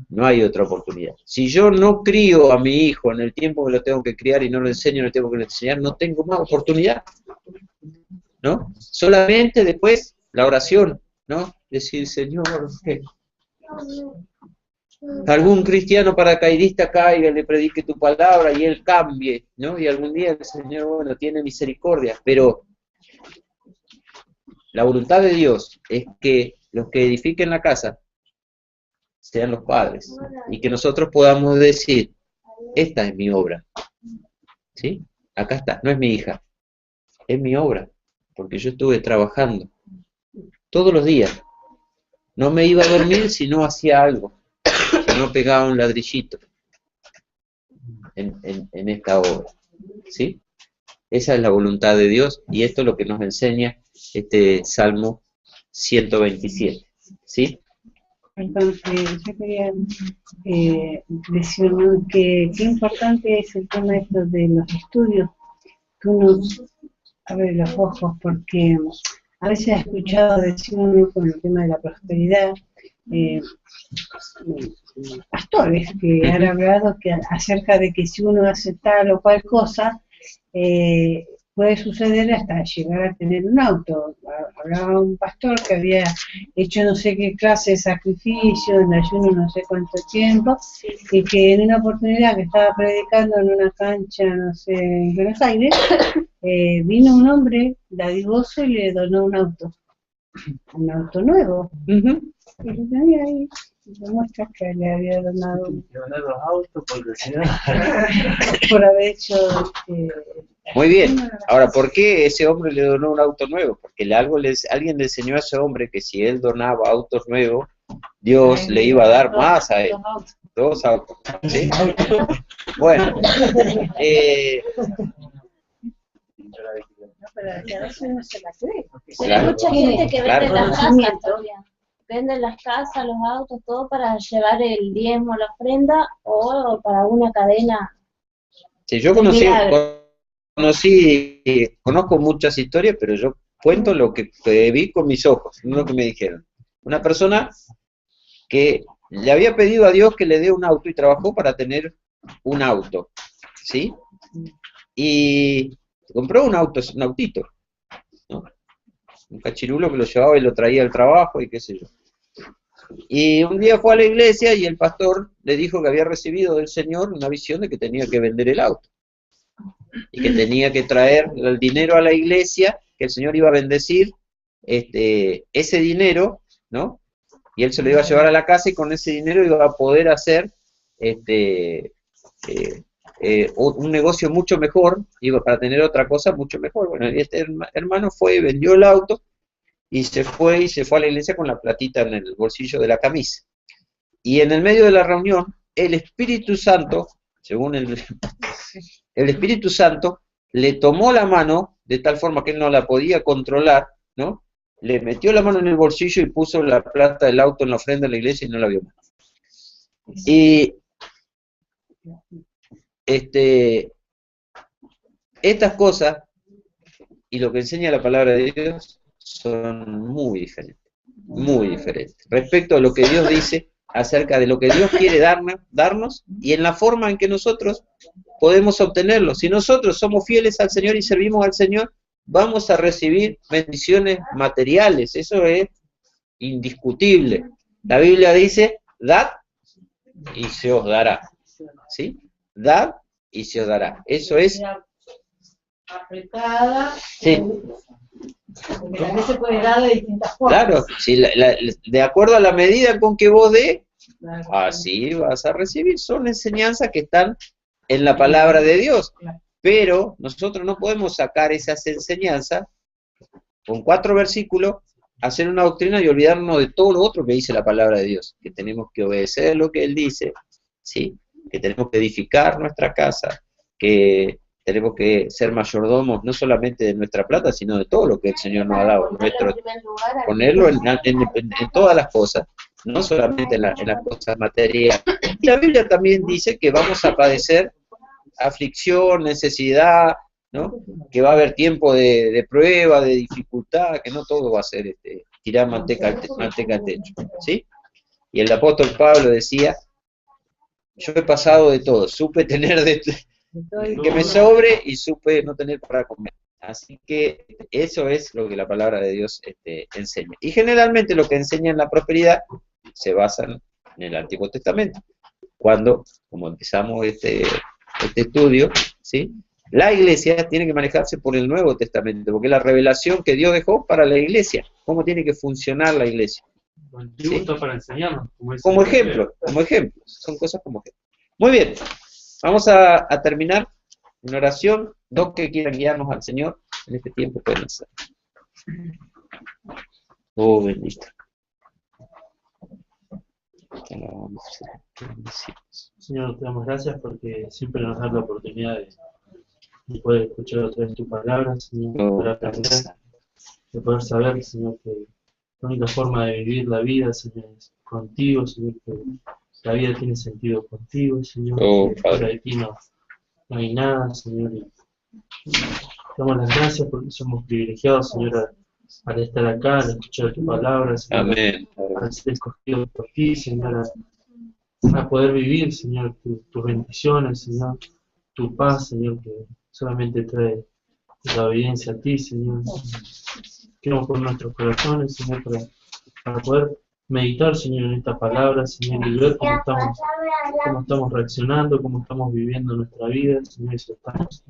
No hay otra oportunidad. Si yo no crío a mi hijo en el tiempo que lo tengo que criar y no lo enseño en el tiempo que lo enseñar, no tengo más oportunidad. ¿No? Solamente después la oración, ¿no? Decir, Señor, que algún cristiano paracaidista caiga, le predique tu palabra y él cambie, ¿no? Y algún día el Señor, bueno, tiene misericordia, pero la voluntad de Dios es que los que edifiquen la casa sean los padres, y que nosotros podamos decir, esta es mi obra, ¿sí? Acá está, no es mi hija, es mi obra, porque yo estuve trabajando todos los días, no me iba a dormir si no hacía algo, si no pegaba un ladrillito en esta obra, ¿sí? Esa es la voluntad de Dios, y esto es lo que nos enseña este Salmo 127, ¿sí? Entonces, yo quería decir, ¿no?, que qué importante es el tema esto de los estudios, que uno abre los ojos, porque a veces he escuchado decir uno con el tema de la prosperidad, pastores que han hablado acerca de que si uno hace tal o cual cosa, puede suceder hasta llegar a tener un auto. Hablaba un pastor que había hecho no sé qué clase de sacrificio, en ayuno no sé cuánto tiempo, y que en una oportunidad que estaba predicando en una cancha, no sé, en Buenos Aires, vino un hombre dadivoso y le donó un auto nuevo. Y lo tenía ahí, demuestra que le había donado los autos por haber hecho... Muy bien. Ahora, ¿por qué ese hombre le donó un auto nuevo? Porque alguien le enseñó a ese hombre que si él donaba autos nuevos, Dios le iba a dar más a él. 2 autos. ¿Sí? Bueno. Pero a veces no se la cree. Hay mucha gente que vende las casas todavía. Venden las casas, los autos, todo para llevar el diezmo, la ofrenda, o para una cadena. Sí, yo conozco muchas historias, pero yo cuento lo que vi con mis ojos, no lo que me dijeron. Una persona que le había pedido a Dios que le dé un auto y trabajó para tener un auto, ¿sí? Y compró un autito, ¿no? Un cachirulo que lo llevaba y lo traía al trabajo y qué sé yo. Y un día fue a la iglesia y el pastor le dijo que había recibido del Señor una visión de que tenía que vender el auto y que tenía que traer el dinero a la iglesia, que el Señor iba a bendecir ese dinero, ¿no? Y él se lo iba a llevar a la casa y con ese dinero iba a poder hacer un negocio mucho mejor, iba para tener otra cosa mucho mejor. Bueno, este hermano fue y vendió el auto y se fue a la iglesia con la platita en el bolsillo de la camisa. Y en el medio de la reunión, el Espíritu Santo, según el Espíritu Santo, le tomó la mano de tal forma que él no la podía controlar, ¿no? Le metió la mano en el bolsillo y puso la plata del auto en la ofrenda de la iglesia y no la vio más. Y estas cosas y lo que enseña la palabra de Dios son muy diferentes respecto a lo que Dios dice acerca de lo que Dios quiere darnos y en la forma en que nosotros podemos obtenerlo. Si nosotros somos fieles al Señor y servimos al Señor, vamos a recibir bendiciones materiales, eso es indiscutible. La Biblia dice, dad y se os dará, ¿sí? Dad y se os dará, eso es apretada, sí. Porque también se puede dar de distintas formas. Claro, si de acuerdo a la medida con que vos dé, así vas a recibir. Son enseñanzas que están en la palabra de Dios. Pero nosotros no podemos sacar esas enseñanzas con 4 versículos, hacer una doctrina y olvidarnos de todo lo otro que dice la palabra de Dios. Que tenemos que obedecer lo que Él dice, ¿sí? Que tenemos que edificar nuestra casa, que tenemos que ser mayordomos no solamente de nuestra plata, sino de todo lo que el Señor nos ha dado, ponerlo en todas las cosas, no solamente en las cosas materiales. Y la Biblia también dice que vamos a padecer aflicción, necesidad, ¿no? Que va a haber tiempo de prueba, de dificultad, que no todo va a ser tirar manteca al techo, ¿sí? Y el apóstol Pablo decía, yo he pasado de todo, supe tener que me sobre y supe no tener para comer. Así que eso es lo que la palabra de Dios enseña. Y generalmente lo que enseña en la prosperidad se basa en el Antiguo Testamento. Cuando, como empezamos este estudio, ¿sí? La iglesia tiene que manejarse por el Nuevo Testamento, porque es la revelación que Dios dejó para la iglesia, cómo tiene que funcionar la iglesia. ¿Sí? Está para enseñarnos, como ejemplo, son cosas como ejemplo. Muy bien, vamos a terminar en oración. Dos que quieran guiarnos al Señor en este tiempo pueden hacer. Oh, bendito. Señor, te damos gracias porque siempre nos das la oportunidad de poder escuchar otra vez tu palabra, Señor, de poder aprender, de poder saber, Señor, que la única forma de vivir la vida, Señor, es contigo, Señor, que la vida tiene sentido contigo, Señor, que fuera de ti no hay nada, Señor, y te damos las gracias porque somos privilegiados, Señor, al estar acá, al escuchar tu palabra, Señor, amén, al ser escogido por ti, Señor, a poder vivir, Señor, tus bendiciones, Señor, tu paz, Señor, que solamente trae la obediencia a ti, Señor. Queremos por nuestros corazones, Señor, para poder meditar, Señor, en esta palabra, Señor, y ver cómo estamos reaccionando, cómo estamos viviendo nuestra vida, Señor, y si estamos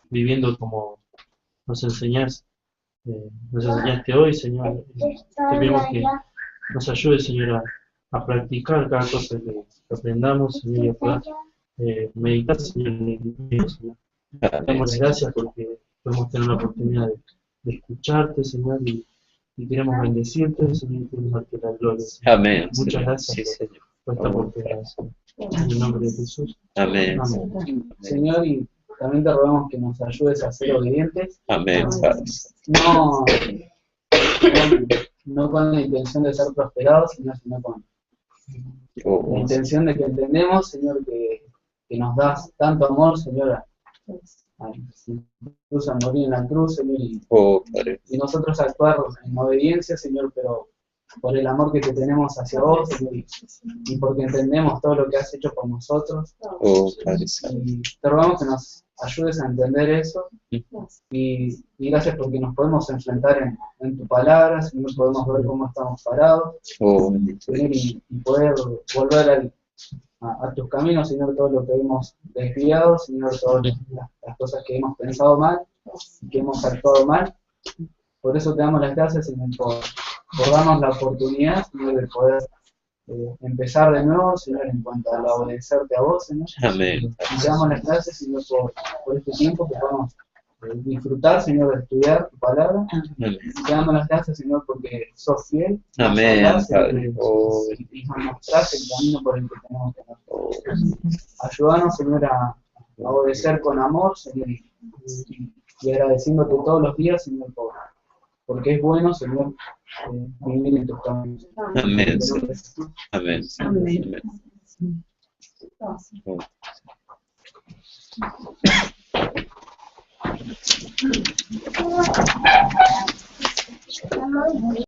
viviendo como nos enseñaste hoy, Señor. Te pedimos que nos ayude, Señor, a practicar cada cosa que aprendamos, Señor, y a poder meditar, Señor, en el Señor. Te damos las gracias porque podemos tener la oportunidad de escucharte, Señor, y queremos bendecirte, Señor, y queremos darte la gloria, Señor. Amén. Muchas gracias por esta oportunidad, Señor. En el nombre de Jesús. Amén. Amén. Señor, y también te rogamos que nos ayudes a ser obedientes. Amén, Padre. No con la intención de ser prosperados, sino con la intención de que entendemos, Señor, que nos das tanto amor, Señor, incluso a morir en la cruz, Señor, y nosotros actuar en obediencia, Señor, pero por el amor que te tenemos hacia vos, Señor, y porque entendemos todo lo que has hecho por nosotros. Y te rogamos que nos ayudes a entender eso, y gracias porque nos podemos enfrentar en tu palabra, Señor, podemos ver cómo estamos parados, Señor, y poder volver a tus caminos, Señor, todo lo que hemos desviado, Señor, todas las cosas que hemos pensado mal, que hemos actuado mal. Por eso te damos las gracias, Señor, por darnos la oportunidad, Señor, de poder empezar de nuevo, Señor, en cuanto a obedecerte a vos, Señor. Amén. Y te damos las gracias, Señor, por este tiempo que podamos disfrutar, Señor, de estudiar tu palabra. Amén. Te damos las gracias, Señor, porque sos fiel. Amén, Padre. Y nos mostrás el camino por el que tenemos que andar. Ayúdanos, Señor, a obedecer con amor, Señor, y agradeciéndote todos los días, Señor, porque es bueno, Señor, vivir en tus caminos. Amén. Amén. Amén. Amén.